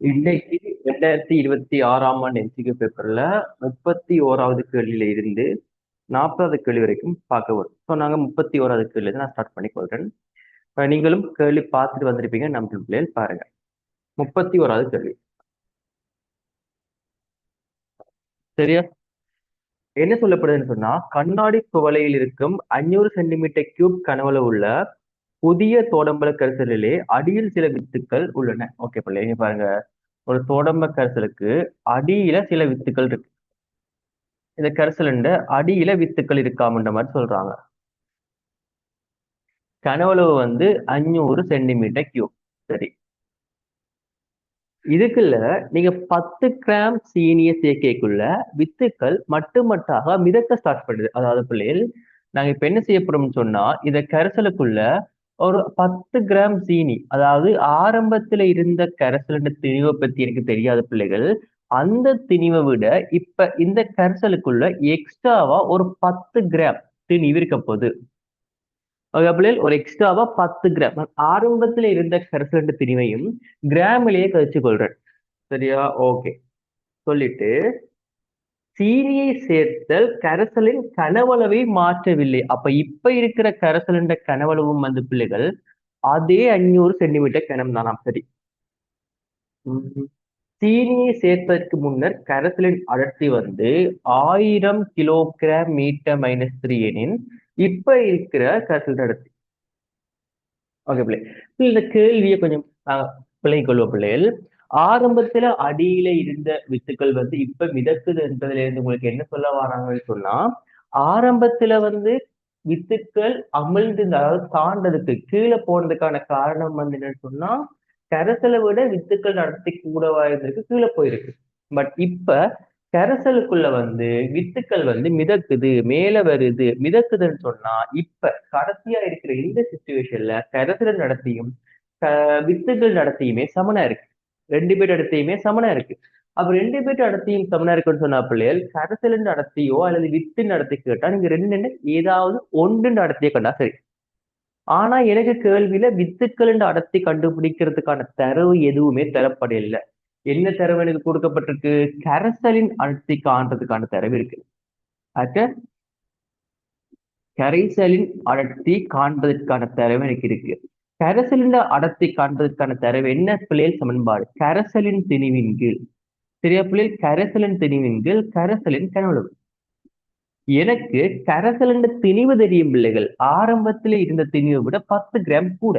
இன்னைக்கு 2026ஆம் ஆண்டு எம்சிக்யூ பேப்பர்ல 31வது கேள்வியில இருந்து 40வது கேள்வி வரைக்கும் பார்க்க வரும். ஸோ நாங்க 31வது கேள்வி நான் ஸ்டார்ட் பண்ணி கொள்றேன். நீங்களும் கேள்வி பார்த்துட்டு வந்திருப்பீங்க, நம்ம பிள்ளைகள் பாருங்க. 31வது கேள்வி சரியா? என்ன சொல்லப்படுதுன்னு சொன்னா, கண்ணாடி குவளையில் இருக்கும் 500 சென்டிமீட்டர் கியூப் கனவுல உள்ள புதிய தோடம்பல கரிசலிலே அடியில் சில வித்துக்கள் உள்ளன. ஓகே பிள்ளைங்க பாருங்க, ஒரு தோடம்ப கரிசலுக்கு அடியில சில வித்துக்கள் இருக்கு. இந்த கரிசலுண்ட அடியில வித்துக்கள் இருக்காமன்ற மாதிரி சொல்றாங்க. கனவளவு 500 சென்டிமீட்டர் கியூப். சரி, இதுக்குள்ள நீங்க 10 கிராம் சீனிய சேர்க்கைக்குள்ள வித்துக்கள் மட்டுமட்டாக மிதக்க ஸ்டார்ட் பண்ணுது. அதாவது பிள்ளைகள், நாங்க இப்ப என்ன செய்யப்படும்னு சொன்னா, இத கரைசலுக்குள்ள ஒரு 10 கிராம் சீனி, அதாவது ஆரம்பத்துல இருந்த கரைசல் திணிவை பத்தி எனக்கு தெரியாத பிள்ளைகள், அந்த திணிவை விட இப்ப இந்த கரைசலுக்குள்ள எக்ஸ்ட்ராவா ஒரு 10 கிராம் திணிவு இருக்க போகுது. பிள்ளைகள் ஒரு எக்ஸ்ட்ராவா 10 கிராம் ஆரம்பத்துல இருந்த கரைசல் திணிவையும் கிராமிலேயே கழிச்சு கொள்றேன். சரியா? ஓகே. சொல்லிட்டு சீனியை சேர்த்தல் கரைசலின் கனவளவை மாற்றவில்லை. அப்ப இப்ப இருக்கிற கரைசலின் கனவளவும் பிள்ளைகள் அதே 500 சென்டிமீட்டர் கனம் தானாம். சரி. சீனியை சேர்ப்பதற்கு முன்னர் கரைசலின் அடர்த்தி 1000 கிலோகிராம் மீட்டர் -3 எனின் இப்ப இருக்கிற கரைசலின் அடர்த்தி. ஓகே பிள்ளை, இந்த கேள்வியை கொஞ்சம் பிள்ளை கொள்வோம் பிள்ளைகள். ஆரம்பத்துல அடியில இருந்த வித்துக்கள் இப்ப மிதக்குது என்பதுல இருந்து உங்களுக்கு என்ன சொல்ல வராங்கன்னு சொன்னா, ஆரம்பத்துல வித்துக்கள் அமிழ்ந்து, அதாவது தாண்டதுக்கு கீழே போனதுக்கான காரணம் என்னன்னு சொன்னா, கரைசலை விட வித்துக்கள் நடத்தி கூடவா இருந்திருக்கு, கீழே போயிருக்கு. பட் இப்ப கரைசலுக்குள்ள வித்துக்கள் மிதக்குது, மேல வருது. மிதக்குதுன்னு சொன்னா இப்ப கடைசியா இருக்கிற இந்த சிச்சுவேஷன்ல கரைசல் நடத்தியும் வித்துக்கள் நடத்தியுமே சமனா இருக்கு. 2 பேர் நடத்தியுமே சமனா இருக்கு. அப்ப 2 பேர் நடத்தியும் சமனா இருக்குன்னு சொன்னா பிள்ளைகள், கரைசல் நடத்தியோ அல்லது வித்து நடத்தி கேட்டா நீங்க ரெண்டு ஏதாவது ஒன்று நடத்திய கண்டா சரி. ஆனா எனக்கு கேள்வியில வித்துக்கள் அடர்த்தி கண்டுபிடிக்கிறதுக்கான தரவு எதுவுமே தரப்படல. என்ன தரவு எனக்கு கொடுக்கப்பட்டிருக்கு? கரைசலின் அடர்த்தி காண்றதுக்கான தரவு இருக்கு. கரைசலின் அடர்த்தி காண்பதற்கான தரவு எனக்கு இருக்கு. கரைசலின் அடர்த்தி காண்பதற்கான தரவு என்ன பிள்ளைகள்? சமன்பாடு கரைசலின் திணிவின் கீழ். சரியா பிள்ளைகள்? கரைசலின் திணிவின் கீழ் கரைசலின் கனவளவு. எனக்கு கரைசலின் திணிவு தெரியும் பிள்ளைகள். ஆரம்பத்துல இருந்த திணிவை விட 10 கிராம் கூட.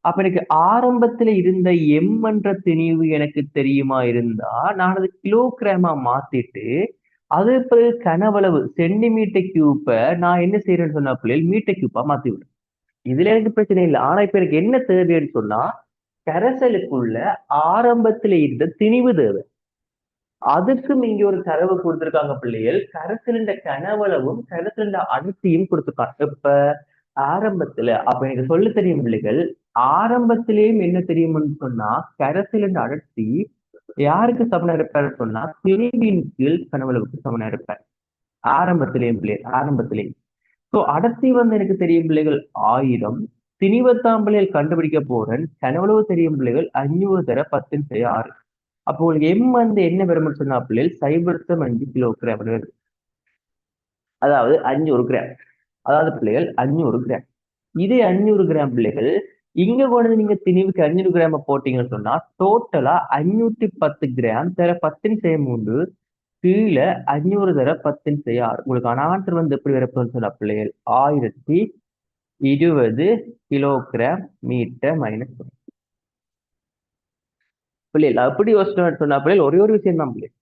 அப்ப எனக்கு ஆரம்பத்துல இருந்த எம் என்ற திணிவு எனக்கு தெரியுமா இருந்தா, நான் அது கிலோகிராமா மாத்திட்டு அது பிறகு கனவளவு சென்டிமீட்டர் கியூப்பை நான் என்ன செய்யறேன்னு சொன்னா பிள்ளைகள் மீட்டர் கியூப்பா மாத்தி விடுறேன். இதுல எனக்கு பிரச்சனை இல்லை. ஆனா இப்ப எனக்கு என்ன தேவைன்னு சொன்னா, கரைசலுக்குள்ள ஆரம்பத்துல இருந்த திணிவு தேவை. அதுக்கும் இங்க ஒரு தரவு கொடுத்திருக்காங்க பிள்ளைகள். கரைசலின் கனவளவும் கரைசலின் அடர்த்தியும் கொடுத்திருக்காங்க. இப்ப ஆரம்பத்துல அப்ப எனக்கு சொல்ல தெரியும் பிள்ளைகள், ஆரம்பத்திலேயும் என்ன தெரியும்னு சொன்னா, கரைசலின் அடர்த்தி யாருக்கு சமனா இருப்பாரு சொன்னா, திணிவின் கீழ் கனவளவுக்கு சமனா இருப்பார். ஆரம்பத்திலேயும் பிள்ளைகள், ஆரம்பத்திலேயும். சோ அடர்த்தி எனக்கு தெரியும் பிள்ளைகள் 1000. திணிவத்தாம் பிள்ளைகள் கண்டுபிடிக்க போறேன். கனவளவு தெரியும் பிள்ளைகள் 500 தர 10/6. அப்போ உங்களுக்கு எம் என்ன வரும்னு சொன்னா பிள்ளைகள் 0.5 கிலோகிராம் வருது. அதாவது 500 கிராம். அதாவது பிள்ளைகள் 500 கிராம். இதே 500 கிராம் பிள்ளைகள் இங்க கொண்டு நீங்க திணிவுக்கு 500 கிராம போட்டீங்கன்னு சொன்னா டோட்டலா 510 கிராம் தர 10/3 கீழே 500 தர 10/6. உங்களுக்கு ஆன்சர் எப்படி வரப்போன்னு சொன்னா பிள்ளைகள் 1020 கிலோகிராம் மீட்டர் -1. பிள்ளைகள் அப்படி யோசிச்சோம்னு சொன்னா பிள்ளைகள் ஒரே ஒரு விஷயம் தான் பிள்ளைகள்.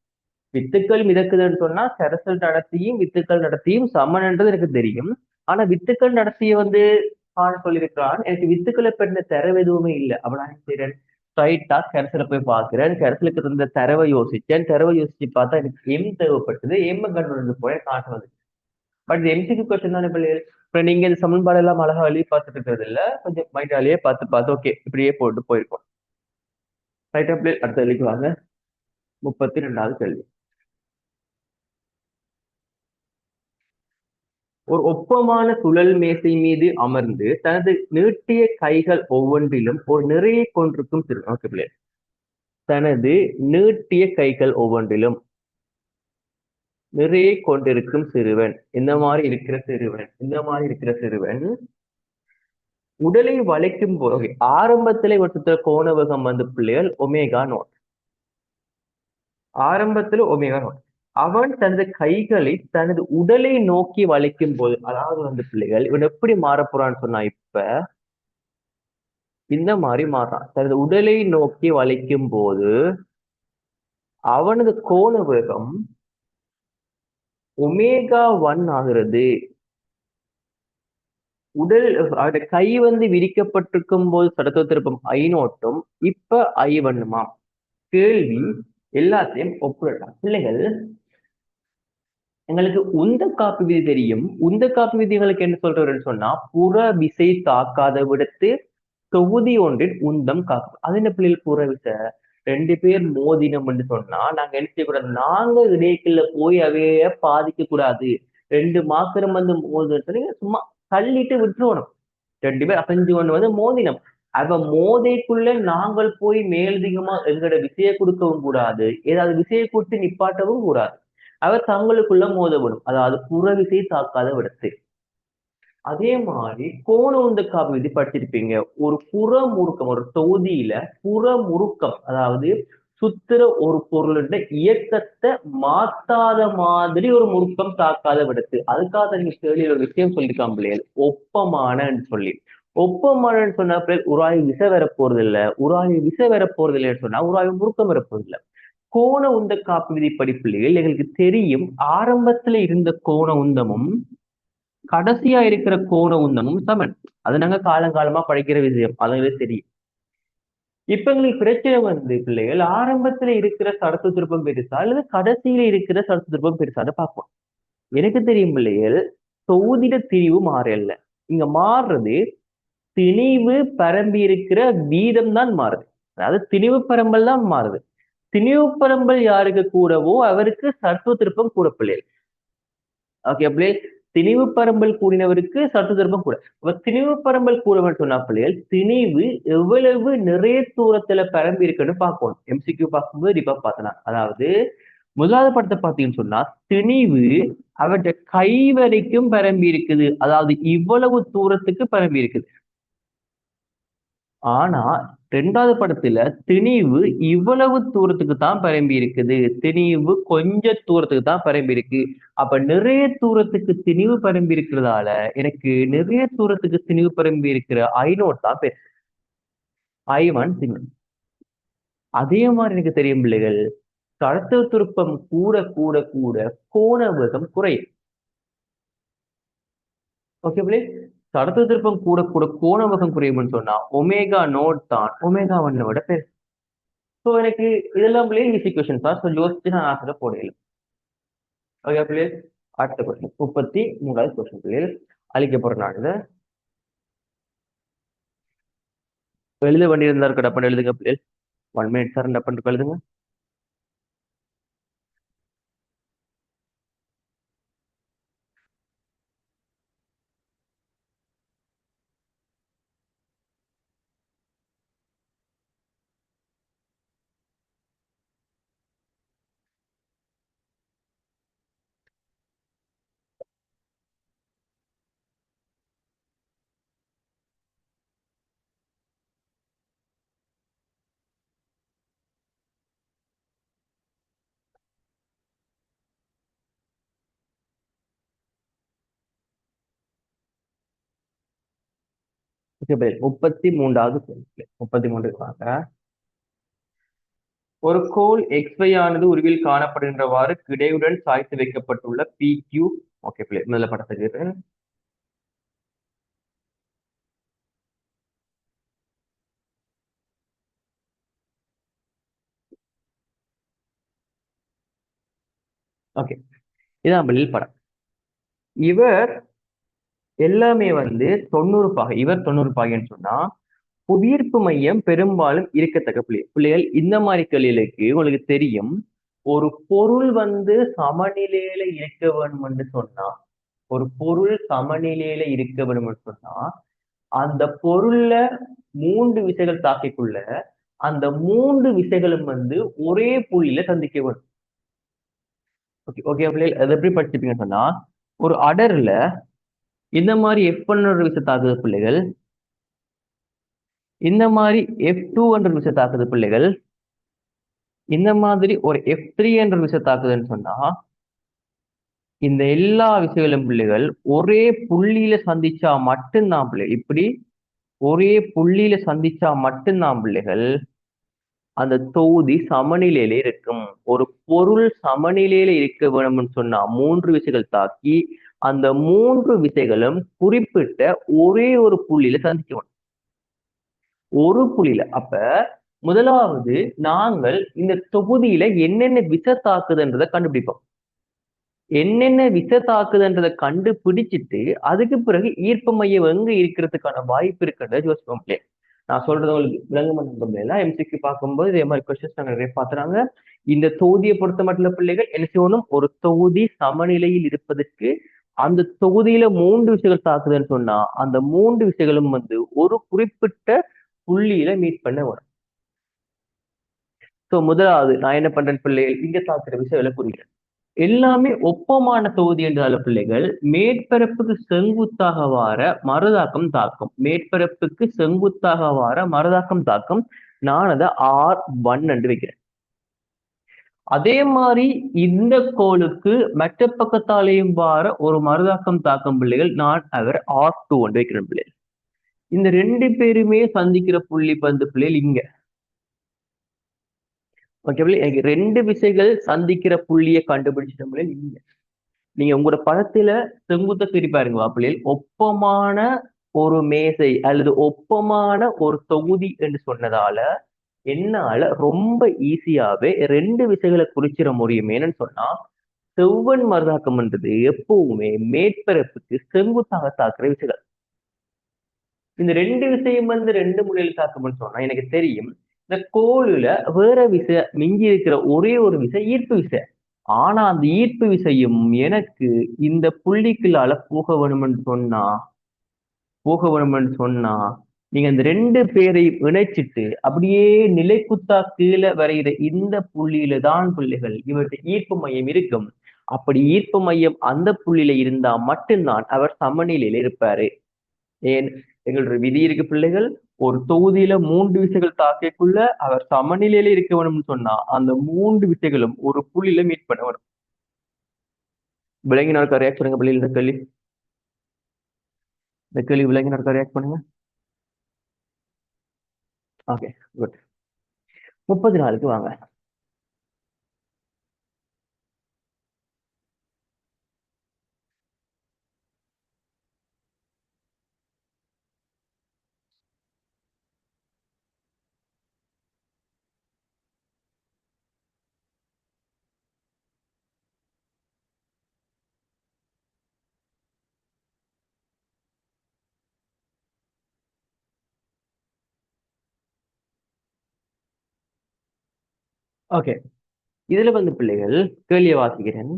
வித்துக்கள் மிதக்குதுன்னு சொன்னா கரைசல் நடத்தியும் வித்துக்கள் நடத்தியும் சமன்ன்றது எனக்கு தெரியும். ஆனா வித்துக்கள் நடத்திய சொல்லியிருக்கிறான். எனக்கு வித்துக்களை பெற்ற தரவு எதுவுமே இல்லை. அப்ப நான் செய்றேன், ஸ்ட்ரைட்டா கரைசலை போய் பார்க்கிறேன். கரைசலுக்கு இருந்த தரவை யோசிச்சேன். தரவை யோசிச்சு பார்த்தா எனக்கு எம் தேவைப்பட்டது. எம் கண்டு போய் காட்டு வந்து. பட் இது எம்சிக்கு கொஸ்டின் தானே பிள்ளைகள். இப்ப நீங்க இந்த சமன்பாடு எல்லாம் அழகா எழுதி பார்த்துட்டு இருக்கிறது இல்ல, கொஞ்சம் மைண்டாலேயே பார்த்து ஓகே இப்படியே போட்டு போயிருக்கோம். ரைட்டா பிள்ளை? அடுத்த கேள்விக்கு வாங்க. 32வது கேள்வி. ஒரு ஒப்பமான சுழல் மேசை மீது அமர்ந்து தனது நீட்டிய கைகள் ஒவ்வொன்றிலும் ஒரு நிறையை கொண்டிருக்கும் ஓகே பிள்ளை. தனது நீட்டிய கைகள் ஒவ்வொன்றிலும் நிறைய கொண்டிருக்கும் சிறுவன். இந்த மாதிரி இருக்கிற சிறுவன் உடலை வளைக்கும் போது ஆரம்பத்திலே ஒரு கோணவகம் வந்து பிள்ளைகள் ஒமேகா நோட். ஆரம்பத்துல ஒமேகா நோட். அவன் தனது கைகளை தனது உடலை நோக்கி வளைக்கும் போது, அதாவது வந்து பிள்ளைகள் இவன் எப்படி மாறப்போறான்னு சொன்னா, இப்ப இந்த மாதிரி மாறான். தனது உடலை நோக்கி வளைக்கும் போது அவனது கோண வேகம் ஒமேகா 1 ஆகிறது. உடல் அவருடைய கை வந்து விரிக்கப்பட்டிருக்கும் போது சடத்துவ திருப்பம் I0ம் இப்ப I1மா. கேள்வி எல்லாத்தையும் ஒப்பிடலாம். பிள்ளைகள் எங்களுக்கு உந்த காப்பு விதி தெரியும். உந்த காப்பு விதி எங்களுக்கு என்ன சொல்றதுன்னு சொன்னா, புற விசை தாக்காத விடத்து தொகுதி ஒன்றின் உந்தம் காப்பு. அது என்ன பிள்ளைகள் புற விசை? ரெண்டு பேர் மோதினம் என்று சொன்னா நாங்க என்ன செய்யக்கூடாது, நாங்க இடைக்குள்ள போய் அவைய பாதிக்க கூடாது. ரெண்டு மாத்திரம் வந்து மோதுன்னு சும்மா தள்ளிட்டு விட்டுருவணும். ரெண்டு பேர் அசைஞ்சு ஒண்ணு வந்து மோதினம். அவ மோதைக்குள்ள நாங்கள் போய் மேலதிகமா எங்களோட விசையை கொடுக்கவும் கூடாது, ஏதாவது விசையை கொடுத்து நிப்பாட்டவும் கூடாது. அவர் தங்களுக்குள்ள மோதப்படும், அதாவது புற விசை தாக்காத விடத்து. அதே மாதிரி கோண உந்த காப்பு விதி படிச்சிருப்பீங்க. ஒரு புற முறுக்கம், ஒரு தொகுதியில புற முறுக்கம், அதாவது சுத்திர ஒரு பொருளுடைய இயக்கத்தை மாத்தாத மாதிரி ஒரு முறுக்கம் தாக்காத விடத்து. அதுக்காக நீங்க கேள்வி ஒரு விஷயம் சொல்லிருக்கான் பிள்ளைகள், ஒப்பமானன்னு சொல்லி. ஒப்பமானன்னு சொன்னா பிள்ளைகள் உராய்வு விசை வர போறது இல்ல. உராய்வு விசை வர போறது இல்லைன்னு சொன்னா உராய்வு முறுக்கம் வர போறது இல்ல. கோண உந்த காப்பு விதி படிப்பிள்ளைகள் எங்களுக்கு தெரியும், ஆரம்பத்துல இருந்த கோண உந்தமும் கடைசியா இருக்கிற கோண உந்தமும் சமன். அது நாங்க காலங்காலமா படிக்கிற விஷயம், அதுவே தெரியும். இப்ப எங்களுக்கு பிரச்சனை வந்து பிள்ளைகள், ஆரம்பத்துல இருக்கிற சடத்து திருப்பம் பெருசா அல்லது கடைசியில இருக்கிற சடத்து திருப்பம் பெருசான்னு பார்ப்போம். எனக்கு தெரியும் பிள்ளைகள், தொகுதிட திரிவு மாறல. இங்க மாறுறது திணிவு பரம்பி இருக்கிற வீதம் தான் மாறுது. அதாவது திணிவு பரம்பல் தான் மாறுது. திணிவு பரம்பல் யாருக்கு கூடவோ அவருக்கு சத்துவ திருப்பம் கூட பிள்ளைகள். ஓகே பிள்ளைகள், திணிவு பரம்பல் கூடினவருக்கு சத்து திருப்பம் கூட. திணிவு பரம்பல் கூடவன் சொன்னா பிள்ளைகள், திணிவு எவ்வளவு நிறைய தூரத்துல பரம்பி இருக்குன்னு பார்க்கணும். MCQ பார்க்கும்போது இப்ப பார்த்தனா, அதாவது முதலாவது படத்தை பார்த்தீங்கன்னு சொன்னா திணிவு அவற்றை கை வரைக்கும் பரம்பி இருக்குது, அதாவது இவ்வளவு தூரத்துக்கு பரம்பி இருக்குது. ஆனா ரெண்டாவது படத்துல திணிவு இவ்வளவு தூரத்துக்கு தான் பரம்பி இருக்குது, திணிவு கொஞ்ச தூரத்துக்கு தான் பரம்பி இருக்கு. அப்ப நிறைய தூரத்துக்கு திணிவு பரம்பி இருக்கிறதால எனக்கு நிறைய தூரத்துக்கு திணிவு பரம்பி இருக்கிற I0 தான் பெருசு, I1 சின்னம். அதே மாதிரி எனக்கு தெரியும் பிள்ளைகள், கடத்து திருப்பம் கூட கூட கூட கோண வேகம் குறையும். ஓகே பிள்ளை, கடத்து திருப்பம் கூட கூட கோண வேகம் குறையும்னு சொன்னா ஒமேகா நோட் தான் ஒமேகா 1 விட பெருசு. ஸோ எனக்கு இதெல்லாம் பிள்ளைகள் ஈஸி கொஸ்டின் தான். ஸோ யோசிச்சு நான் ஆன்சரை போடலாம். ஓகே பிள்ளைகள், அடுத்த கொஸ்டின் 33வது கொஸ்டின் பிள்ளைகள் அழிக்க போற நான் இதை எழுத வேண்டியிருந்தா இருக்க டப்பன் எழுதுங்க பிள்ளைகள். 1 minute சார், டப்பன் எழுதுங்க. ஓகே பிள்ளைகள், 33வது கேள்வி. 33 வாங்க. ஒரு கோல் XY ஆனது உருவில் காணப்படுகின்றவாறு கிடையுடன் சாய்த்து வைக்கப்பட்டுள்ள PQ. ஓகே பிள்ளைகள், முதல்ல படத்துக்கு ஓகே, இதான் பிள்ளைகள் படம். இவர் எல்லாமே வந்து 90 பாகை, இவர் 90 பாகைன்னு சொன்னா புவியீர்ப்பு மையம் பெரும்பாலும் இருக்கத்தக்க பிள்ளைகள். இந்த மாதிரி கேள்விகளுக்கு உங்களுக்கு தெரியும், ஒரு பொருள் வந்து சமநிலையில இருக்க வேண்டும் என்று சொன்னா, ஒரு பொருள் சமநிலையில இருக்க வேண்டும் என்று சொன்னா அந்த பொருள்ல 3 விசைகள் தாக்கிக்குள்ள அந்த மூன்று விசைகளும் வந்து ஒரே புள்ளியில சந்திக்க வேணும். ஓகே ஓகே பிள்ளைகள் அதை எப்படி படிச்சுப்பீங்கன்னு சொன்னா, ஒரு அடர்ல இந்த மாதிரி F1 விசை தாக்குது பிள்ளைகள், இந்த மாதிரி F2 என்ற விசை தாக்குது பிள்ளைகள், இந்த மாதிரி ஒரு F3 என்ற விசை தாக்குதுன்னு சொன்னா, இந்த எல்லா விசைகளும் பிள்ளைகள் ஒரே புள்ளியில சந்திச்சா மட்டும்தான் பிள்ளைகள், இப்படி ஒரே புள்ளியில சந்திச்சா மட்டும்தான் பிள்ளைகள் அந்த தொகுதி சமநிலையில இருக்கும். ஒரு பொருள் சமநிலையில இருக்க வேணும்னு சொன்னா மூன்று விசைகள் தாக்கி அந்த மூன்று விசைகளும் குறிப்பிட்ட ஒரே ஒரு புள்ளியில சந்திக்கணும். ஒரு புள்ளியில. அப்ப முதலாவது நாங்கள் இந்த தொகுதியில என்னென்ன விசை தாக்குதுன்றதை கண்டுபிடிப்போம். என்னென்ன விசை தாக்குதுன்றதை கண்டுபிடிச்சிட்டு அதுக்கு பிறகு ஈர்ப்பு மையம் எங்க இருக்கிறதுக்கான வாய்ப்பு இருக்குன்றத யோசிப்போம். நான் சொல்றது உங்களுக்கு விளங்குமெல்லாம் எம்சிக்கு பார்க்கும்போது இதே மாதிரி கொஸ்டின்ஸ் நாங்க நிறைய பார்த்துறாங்க. இந்த தொகுதியை பொறுத்த மட்டும் பிள்ளைகள் என்ன செய்யணும், ஒரு தொகுதி சமநிலையில் இருப்பதற்கு அந்த தொகுதியில மூன்று விசைகள் தாக்குதுன்னு சொன்னா அந்த மூன்று விசைகளும் வந்து ஒரு குறிப்பிட்ட புள்ளியில மீட் பண்ண வரும். சோ முதலாவது நான் என்ன பண்றேன் பிள்ளைகள், இங்க தாக்குற விசைகளை புரிகிறேன். எல்லாமே ஒப்பமான தொகுதி என்றால பிள்ளைகள் மேற்பரப்புக்கு செங்குத்தாக வார மறுதாக்கம் தாக்கும். மேற்பரப்புக்கு செங்குத்தாக வார மறுதாக்கம் தாக்கும். நான் அதை R1 என்று வைக்கிறேன். அதே மாதிரி இந்த கோளுக்கு மற்ற பக்கத்தாலேயும் வார ஒரு மறுதாக்கம் தாக்கும் பிள்ளைகள், நான் அவர் R2 என்று வைக்கிறேன் பிள்ளைகள். இந்த ரெண்டு பேருமே சந்திக்கிற புள்ளி பந்து பிள்ளைகள் இங்க. ஓகே எனக்கு ரெண்டு விசைகள் சந்திக்கிற புள்ளியை கண்டுபிடிச்சிட்ட பிள்ளைகள் இங்க. நீங்க உங்களோட படத்துல செங்குத்த சரி பாருங்க பிள்ளைகள், ஒப்பமான ஒரு மேசை அல்லது ஒப்பமான ஒரு தொகுதி என்று சொன்னதால என்னால ரொம்ப ஈஸியாவே ரெண்டு விசைகளை குறிச்சிட முடியும். என்னன்னு சொன்னா செவ்வன் மறுதாக்கம்ன்றது எப்பவுமே மேற்பரப்புக்கு செங்குத்தாக தாக்குற விசைகள். இந்த ரெண்டு விசையும் வந்து ரெண்டு முறையில் தாக்கும்னு சொன்னா எனக்கு தெரியும் இந்த கோளுல வேற விசை மிஞ்சி இருக்கிற ஒரே ஒரு விசை ஈர்ப்பு விசை. ஆனா அந்த ஈர்ப்பு விசையும் எனக்கு இந்த புள்ளிக்குள்ளால போக வேணும்னு சொன்னா நீங்க இந்த ரெண்டு பேரையும் இணைச்சிட்டு அப்படியே நிலைக்குத்தா கீழே வரைகிற இந்த புள்ளியில தான் புள்ளிகள் இவருடைய ஈர்ப்பு மையம் இருக்கும். அப்படி ஈர்ப்பு மையம் அந்த புள்ளியில இருந்தா மட்டும்தான் அவர் சமநிலையில இருப்பாரு. ஏன் எங்களுடைய விதி இருக்கு பிள்ளைகள், ஒரு தொகுதியில மூன்று விசைகள் தாக்கக்குள்ள அவர் சமநிலையில இருக்க வேணும்னு சொன்னா அந்த மூன்று விசைகளும் ஒரு புள்ளியில மீட் பண்ண வரும். விளங்கினாருக்கா ரியாக்ட் பண்ணுங்க பிள்ளைகள். இந்த கேள்வி விளங்கினாருக்கா ரியாக்ட் பண்ணுங்க. Okay good. 34க்கு வாங்க. ஓகே இதுல வந்து பிள்ளைகள் கேள்வியை வாசிக்கிறேன்.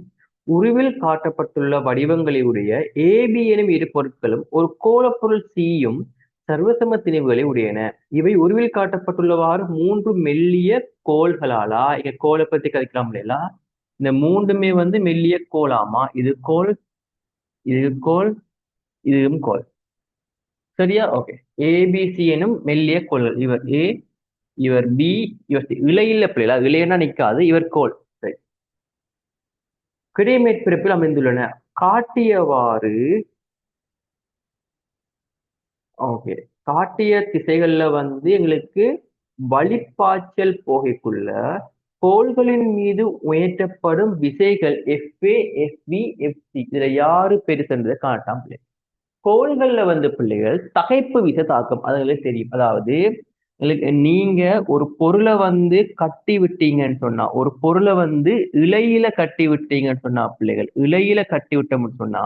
உருவில் காட்டப்பட்டுள்ள வடிவங்களை உடைய ஏபி எனும் இரு பொருட்களும் ஒரு கோளப்பொருள் சியும் சர்வசம திணிவுகளை உடையன. இவை உருவில் காட்டப்பட்டுள்ளவாறு மூன்று மெல்லிய கோள்களாலா, இங்க கோளை பத்தி கதைக்கலாம் இல்லையா, இந்த மூன்றுமே வந்து மெல்லிய கோளாமா. இது கோள், இது கோள், இதுவும் கோள். சரியா? ஓகே. ஏபிசி எனும் மெல்லிய கோள்கள். இவர் ஏ, இவர் பி, இவர் சி. இலையில பிள்ளைகளா, இலையனா நிக்காது, இவர் கோள். சரி. கிடைமேற்பரப்பில் அமைந்துள்ளன. காட்டியவாறு ஓகே காட்டிய திசைகள்ல வந்து எங்களுக்கு வழிப்பாய்ச்சல் போகைக்குள்ள கோள்களின் மீது உயர்த்தப்படும் விசைகள் FA, FB, FC. இதுல யாரு பெருசுன்றதை காட்டாம பிள்ளை. கோள்கள்ல வந்து பிள்ளைகள் தகைப்பு விசை தாக்கம் அதுங்களுக்கு தெரியும். அதாவது நீங்க ஒரு பொருளை வந்து கட்டி விட்டீங்கன்னு சொன்னா, ஒரு பொருளை வந்து இலையில கட்டி விட்டீங்கன்னு சொன்னா பிள்ளைகள், இலையில கட்டி விட்டோம்னு சொன்னா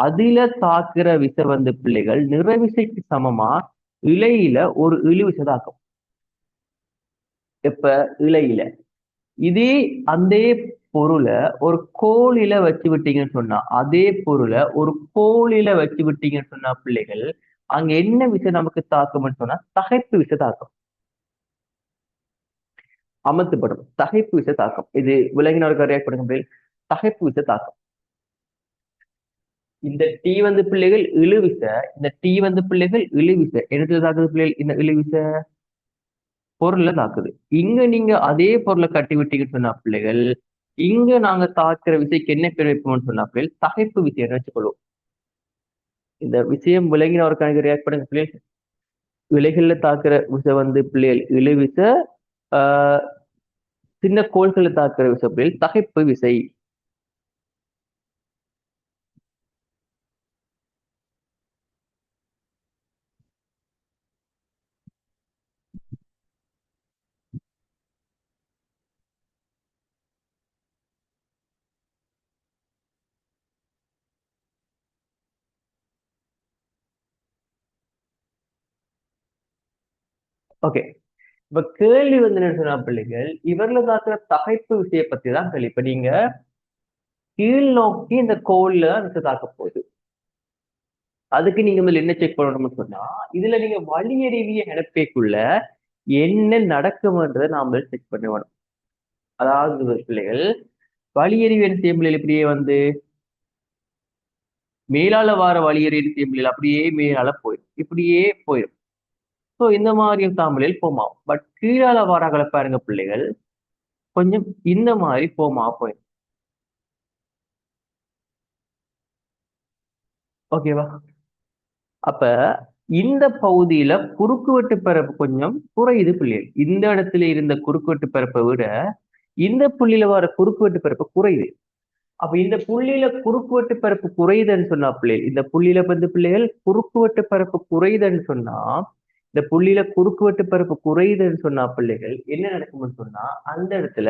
அதுல தாக்குற விசை வந்து பிள்ளைகள் நிறவிசைக்கு சமமா இலையில ஒரு இழுவிசை தாக்கும். இப்ப இலையில இதே அந்த பொருளை ஒரு கோளில வச்சு விட்டீங்கன்னு சொன்னா, அதே பொருளை ஒரு கோளில வச்சு விட்டீங்கன்னு சொன்னா பிள்ளைகள் அங்க என்ன விசை நமக்கு தாக்கும்னு சொன்னா தகைப்பு விசை தாக்கும். அமர்த்தப்படும் தகைப்பு விசை தாக்கம். இது விலங்கினருக்கு ரியாக்ட் பண்ணுங்க தகைப்பு விசை தாக்கம். இந்த டி வந்து பிள்ளைகள் இழுவிசை, இந்த டி வந்து பிள்ளைகள் இழுவிசை. எடுத்து தாக்குது பிள்ளைகள் இந்த இழுவிசை பொருளை தாக்குது. இங்க நீங்க அதே பொருளை கட்டி விட்டீங்கன்னு சொன்னா பிள்ளைகள், இங்க நாங்க தாக்குற விசைக்கு என்ன பேர் வைப்போம்னு சொன்னா பிள்ளைகள் தகைப்பு விசைன்னு வச்சுக்கொள்வோம். இந்த விஷயம் விலங்கினவருக்கு ரியாக்ட் பண்ணுங்க பிள்ளைகள். விலைகள்ல தாக்குற விசை வந்து பிள்ளைகள் இழுவிசை, சின்ன கோள்களை தாக்குற விசை பிள்ளைகள் தகைப்பு விசை. ஓகே, இப்ப கேள்வி வந்து என்ன சொன்னா பிள்ளைகள், இவர்ல தாக்குற தகைப்பு விசையை பத்தி தான் கேள்வி. இப்ப நீங்க கீழ் நோக்கி இந்த கோல்ல விசை தாக்க போகுது. அதுக்கு நீங்க முதல்ல என்ன செக் பண்ணணும்னு சொன்னா, இதுல நீங்க வழியறிவிய நடப்பேக்குள்ள என்ன நடக்கும்ன்றதை நாம செக் பண்ணுவோம். அதாவது பிள்ளைகள் வழியறிவியல் செய்யும் இப்படியே வந்து மேலால வார வழியறிவியல் செய்யும் அப்படியே மேலால போயிடும், இப்படியே போயிடும். ஸோ இந்த மாதிரி தாமலில் போமா. பட் கீழால வாராங்களை பாருங்க பிள்ளைகள், கொஞ்சம் இந்த மாதிரி போமா போயிடும். ஓகேவா? அப்ப இந்த பகுதியில குறுக்குவெட்டு பரப்பு கொஞ்சம் குறையுது பிள்ளைகள். இந்த இடத்துல இருந்த குறுக்குவெட்டு பரப்பை விட இந்த புள்ளியில வர குறுக்குவெட்டு பரப்பு குறையுது. அப்ப இந்த புள்ளியில குறுக்குவெட்டு பரப்பு குறையுதுன்னு சொன்னா பிள்ளைகள், இந்த புள்ளியில வந்து பிள்ளைகள் குறுக்குவெட்டு பரப்பு குறையுதுன்னு சொன்னா, இந்த புள்ளியில குறுக்குவெட்டு பரப்பு குறையுதுன்னு சொன்னா பிள்ளைகள் என்ன நடக்கும்னு சொன்னா, அந்த இடத்துல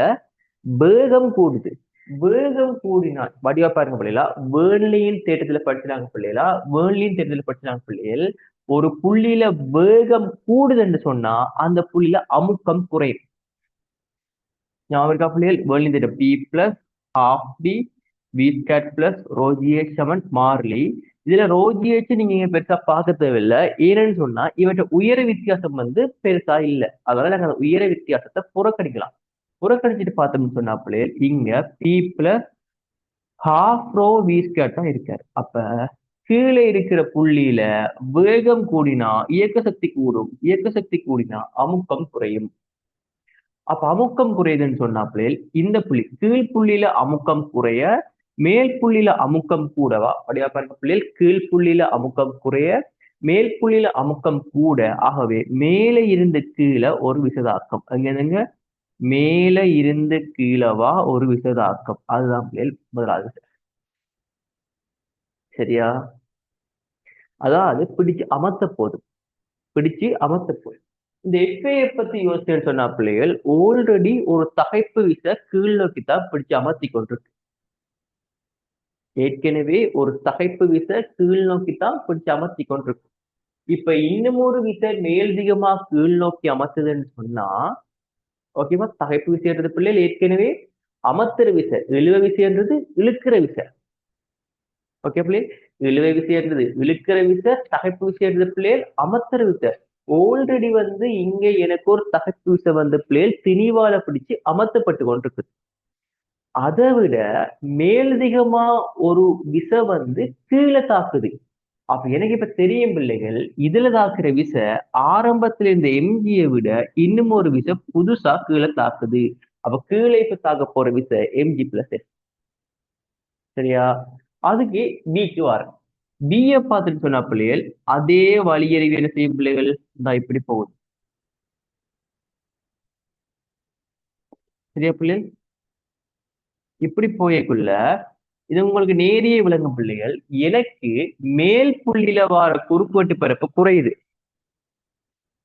வேகம் கூடுது. வேகம் கூடினால் வடிவா பாருங்க பிள்ளைகளா, வேர்லியின் தேட்டத்துல படிச்சாங்க பிள்ளைகளா, வேர்லியின் தேட்டத்துல படிச்சாங்க பிள்ளைகள். ஒரு புள்ளியில வேகம் கூடுதுன்னு சொன்னா அந்த புள்ளியில அமுக்கம் குறையும். ஞாபகம் இருக்கா பிள்ளைகள்? வேர்லியின் தேட்டம் பி பிளஸ் ஹாஃப் டி வி ஸ்கேட் பிளஸ் ரோஜிஎச் சமன் மாறிலி. இதுல ரோஜிஎச் நீங்க பெருசா பார்க்க தேவையில்லை. ஏன்னு சொன்னா இவற்றை உயர வித்தியாசம் வந்து பெருசா இல்லை. அதனால நாங்க அந்த உயர வித்தியாசத்தை புறக்கணிக்கலாம். புறக்கணிச்சுட்டு பார்த்தோம்னு சொன்னா பிள்ளைகள், இங்க P plus half rho v squared தான் இருக்காரு. அப்ப கீழே இருக்கிற புள்ளியில வேகம் கூடினா இயக்க சக்தி கூடும், இயக்க சக்தி கூடினா அமுக்கம் குறையும். அப்ப அமுக்கம் குறையுதுன்னு சொன்னா பிள்ளைகள், இந்த புள்ளி கீழ் புள்ளியில அமுக்கம் குறைய, மேல் புள்ளியில அமுக்கம் கூடவா? அப்படியா பாருங்க பிள்ளைகள், கீழ் புள்ளியில அமுக்கம் குறைய, மேல் புள்ளியில அமுக்கம் கூட. ஆகவே மேலே இருந்து கீழே ஒரு விசதாக்கம். அங்க மேல இருந்து கீழவா ஒரு விசதாக்கம். அதுதான் பிள்ளைகள் முதலாவது. சரியா? அதாவது பிடிச்சு அமர்த்த போதும், பிடிச்சு அமர்த்த போதும். இந்த எஃப்ஏ பத்தி யோசிச்சேன்னு சொன்னா பிள்ளைகள், ஆல்ரெடி ஒரு தகைப்பு விசை கீழ் நோக்கி தான் பிடிச்சு அமர்த்தி கொண்டிருக்கு. ஏற்கனவே ஒரு தகைப்பு விசை கீழ் நோக்கி தான் பிடிச்சு அமர்த்தி கொண்டிருக்கு. இப்ப இன்னும் ஒரு விசை மேல்திகமா கீழ் நோக்கி அமர்த்துதுன்னு சொன்னா, ஓகேவா? தகைப்பு விசைன்றது பிள்ளைகள் ஏற்கனவே அமர்த்துற விசை, இழுவ விசைன்றது இழுக்கிற விசை. ஓகே பிள்ளைகள், இழுவை விசைன்றது இழுக்கிற விசை, தகைப்பு விசைன்றது பிள்ளைகள் அமர்த்துற விசை. ஆல்ரெடி வந்து இங்க எனக்கு ஒரு தகைப்பு விசை வந்து பிள்ளைகள் திணிவால பிடிச்சு அமர்த்தப்பட்டு கொண்டிருக்கு. அதை விட மேலதிகமா ஒரு விசை வந்து கீழே தாக்குது. அப்ப எனக்கு இப்ப தெரியும் பிள்ளைகள், இதுல தாக்குற விசை ஆரம்பத்துல இருந்த எம்ஜியை விட இன்னும் ஒரு விசை புதுசா கீழே தாக்குது. அப்ப கீழே இப்ப தாக்க போற விசை எம்ஜி பிளஸ் எஸ். சரியா? அதுக்கு பிக்கு வரும். பிஏ பார்த்துட்டு சொன்ன பிள்ளைகள் அதே வழியறிவு என்ன செய்யும் பிள்ளைகள், தான் இப்படி போகுது. சரியா பிள்ளைகள்? இப்படி போயக்குள்ள இது உங்களுக்கு நேரிய விளங்கும் பிள்ளைகள். எனக்கு மேல் புள்ளியில வார குறுக்குவெட்டு பரப்பு குறையுது.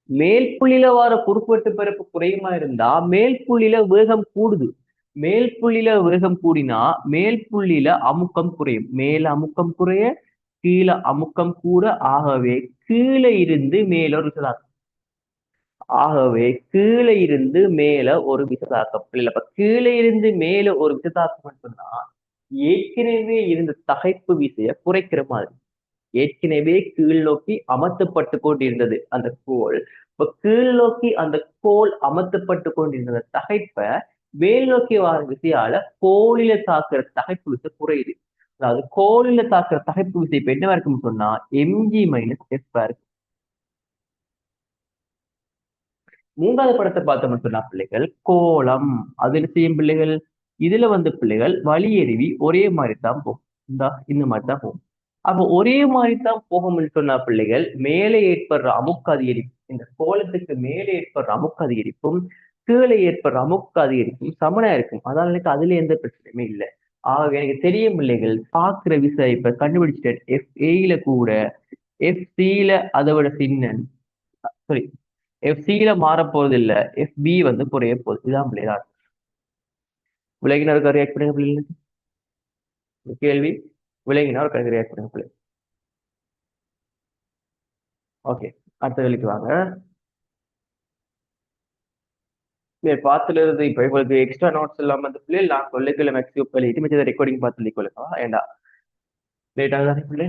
மேல் புள்ளியில வார குறுக்குவெட்டு பரப்பு குறையுமா இருந்தா மேல் புள்ளியில வேகம் கூடுது. மேல் புள்ளியில வேகம் கூடினா மேல் புள்ளியில அமுக்கம் குறையும். மேல அமுக்கம் குறைய, கீழே அமுக்கம் கூட. ஆகவே கீழே இருந்து மேல ஒரு விசதாக்கம். ஆகவே கீழே இருந்து மேல ஒரு விசதாக்கம். இல்ல, இப்ப கீழே இருந்து மேல ஒரு விசதாக்கம் சொன்னா ஏற்கனவே இருந்த தகைப்பு விசையை குறைக்கிற மாதிரி. ஏற்கனவே கீழ் நோக்கி அமர்த்தப்பட்டு கொண்டிருந்தது அந்த கோள், இப்ப கீழ் நோக்கி அந்த கோல் அமர்த்தப்பட்டு கொண்டிருந்த தகைப்பை மேல் நோக்கி வர விசையால கோலில தாக்குற தகைப்பு விசை குறையுது. அதாவது கோலில தாக்குற தகைப்பு விசை இப்ப என்னவா இருக்குன்னு சொன்னா எம்ஜி மைனஸ் எஃப் இருக்கு. மூன்றாவது படத்தை பார்த்தோம்னு சொன்னா பிள்ளைகள் கோலம் அது என்ன செய்யும் பிள்ளைகள், இதுல வந்து பிள்ளைகள் வழியருவி ஒரே மாதிரி தான் போகும். இந்த மாதிரி தான் போகும். அப்போ ஒரே மாதிரி தான் போகும்னு சொன்னா பிள்ளைகள் மேலே ஏற்படுற அமுக்க அதிகரிப்பு, இந்த கோலத்துக்கு மேலே ஏற்படுற அமுக்க அதிகரிப்பும் கீழே ஏற்படுற அமுக்க அதிகரிப்பும் சமனா இருக்கும். அதனால எனக்கு அதுல எந்த பிரச்சனையுமே இல்லை. ஆகவே எனக்கு தெரியும் பிள்ளைகள் பாக்குற விசை இப்ப கண்டுபிடிச்சிட்டேன். எஃப் ஏல கூட எஃப் சில அதை விட சின்னன் சாரி எஃப் சில மாற போறது இல்ல, எஃப் பி வந்து குறைய போகுது. இதுதான் பிள்ளைகள் விலகினருக்கு ரியாக்ட் பண்ணுங்க பிள்ளைங்களுக்கு. கேள்வி விலகினா ஒரு கணக்கு ரியாக்ட் பண்ணுங்க பிள்ளை. ஓகே, அடுத்த கேள்விக்கு வாங்க. பாத்துல இருந்து இப்ப உங்களுக்கு எக்ஸ்ட்ரா நோட்ஸ் இல்லாம அந்த பிள்ளைகள் நான் கொள்ளைக்குள்ள மேக்ஸிமம் எழுதி மிச்சத ரெக்கார்டிங் பார்த்து சொல்லிக்கொள்ளா ஏண்டா லேட் ஆகுதானே பிள்ளை.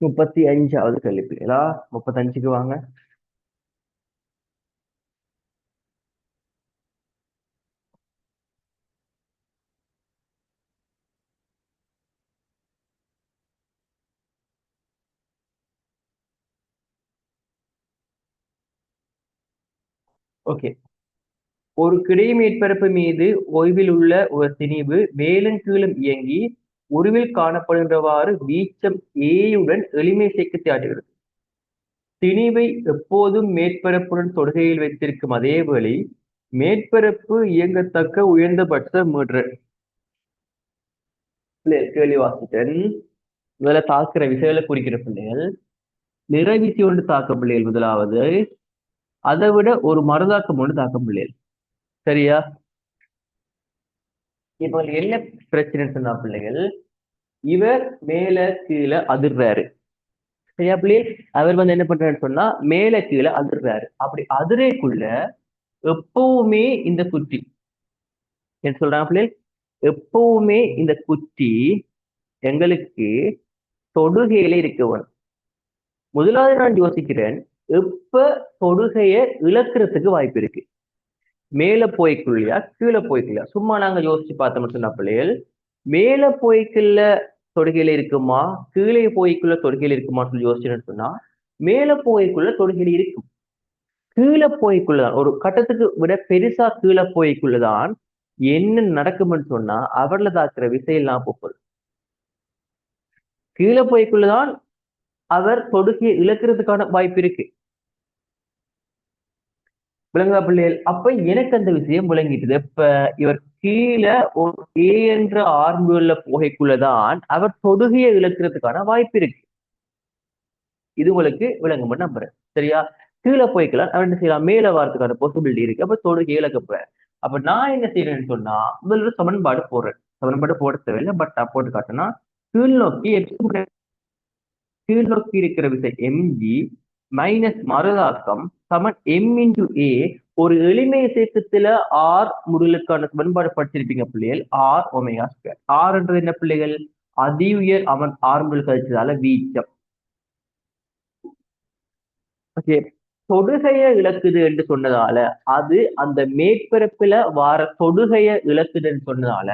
முப்பத்தி அஞ்சாவது கேள்வி பிள்ளைகளா, 35க்கு வாங்க. ஓகே, ஒரு கிடை மேற்பரப்பு மீது ஓய்வில் உள்ள ஒரு திணிவு மேலும் கீழும் இயங்கி உருவில் காணப்படுகின்றவாறு வீச்சம் ஏயுடன் எளிமை சேர்க்க தியாட்டுகிறது. திணிவை எப்போதும் மேற்பரப்புடன் தொடுகையில் வைத்திருக்கும் அதே வழி மேற்பரப்பு இயங்கத்தக்க உயர்ந்தபட்ச மீட்டர். கேள்வி வாசிட்டன் முதல்ல தாக்குற விசைகளை குறிக்கிற பிள்ளைகள் நிறைவிசி ஒன்று தாக்க பிள்ளைகள் முதலாவது, அதை விட ஒரு மறுதாக்கம் ஒன்று தாக்க பிள்ளைகள். சரியா, இப்ப என்ன பிரச்சனைன்னு சொன்னா பிள்ளைகள், இவர் மேல கீழே அதிர்றாரு. சரியா பிள்ளைகள், அவர் வந்து என்ன பண்றாருன்னு சொன்னா மேல கீழே அதிர்றாரு. அப்படி அதிரைக்குள்ள எப்பவுமே இந்த குச்சி என்ன சொல்றாங்க பிள்ளைகள், எப்பவுமே இந்த குச்சி எங்களுக்கு தொடுகையில இருக்க வேணும். முதலாவது நான் யோசிக்கிறேன், எப்ப தொடுகையை இழக்கிறதுக்கு வாய்ப்பு இருக்கு, மேல போய்க்குள்ளையா கீழே போய்க்குள்ளையா. சும்மா நாங்க யோசிச்சு பார்த்தோம்னு சொன்னா பிள்ளைகள் மேல போய்க்குள்ள தொடுகையில இருக்குமா கீழே போய்க்குள்ள தொடுகையில இருக்குமான்னு சொல்லி யோசிச்சுன்னு சொன்னா மேல போய்க்குள்ள தொடுகையில இருக்கும். கீழே போய்க்குள்ளதான் ஒரு கட்டத்துக்கு விட பெருசா கீழே போய்க்குள்ளதான் என்ன நடக்கும்னு சொன்னா அவர்ல தாக்குற விசையெல்லாம் போகுது. கீழே போய்க்குள்ளதான் அவர் தொடுகையை இழக்கிறதுக்கான வாய்ப்பு இருக்கு. விளங்கா பிள்ளைகள், அப்ப எனக்கு அந்த விஷயம் விளங்கிட்டது. இப்ப இவர் கீழே ஒரு ஏ என்ற ஆர்முல புகைக்குள்ளதான் அவர் தொடுகையை இழக்கிறதுக்கான வாய்ப்பு இருக்கு. இது உங்களுக்கு விளங்கும் நம்புறேன். சரியா, கீழே போய்க்கலாம் அவர் என்ன செய்யலாம், மேல வரதுக்கான பாசிபிலிட்டி இருக்கு. அப்ப தொடுகையை இழக்க அப்ப நான் என்ன செய்யறேன்னு சொன்னா முதல்ல சமன்பாடு போடுறேன். சமன்பாடு போட தேவையில்லை, பட் நான் போட்டு காட்டினா கீழ் நோக்கி கீழ் நோக்கி இருக்கிற விசை எம்ஜி மைனஸ் மறுதாக்கம் சமன் எம் இன்டு ஏ. ஒரு எளிமை சேர்க்கத்துல ஆர் முடலுக்கான சமன்பாடு படிச்சிருப்பீங்க பிள்ளைகள், ஆர் ஒமேகா ஸ்கொயர். ஆர்ன்றது என்ன பிள்ளைகள், அதி உயர் அவன் ஆர் முடல் கழிச்சதால வீச்சம். ஓகே, தொடுகைய இழக்குது என்று சொன்னதால அது அந்த மேற்பரப்புல வார தொடுகைய இழக்குதுன்னு சொன்னதால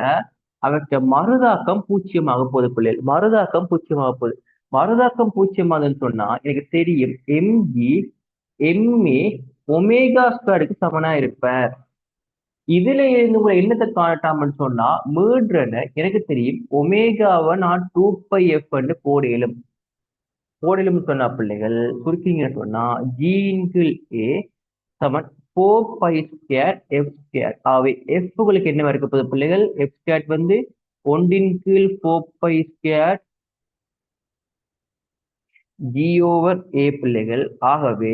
அவற்றை மறுதாக்கம் பூச்சியமாக போகுது பிள்ளைகள். மறுதாக்கம் பூச்சியமாக போகுது. மறுதாக்கம் பூச்சியமாகுதுன்னு சொன்னா எனக்கு தெரியும் எம்ஜி எம்ஏ ஒமேகா ஸ்கொயருக்கு சமனா இருப்பார். இதுல இருந்து உங்களை என்னத்தை காட்டாமன்னு சொன்னா மீட்ரன எனக்கு தெரியும் ஒமேகாவை நான் 2πf போடலும். சொன்னா பிள்ளைகள் சுருக்கிங்கன்னு சொன்னா ஜி இன்கிள் ஏ சமன் 4π² f². ஆகவே எஃப் உங்களுக்கு என்ன இருக்க போகுது பிள்ளைகள், f² வந்து 1/4π² g/a பிள்ளைகள். ஆகவே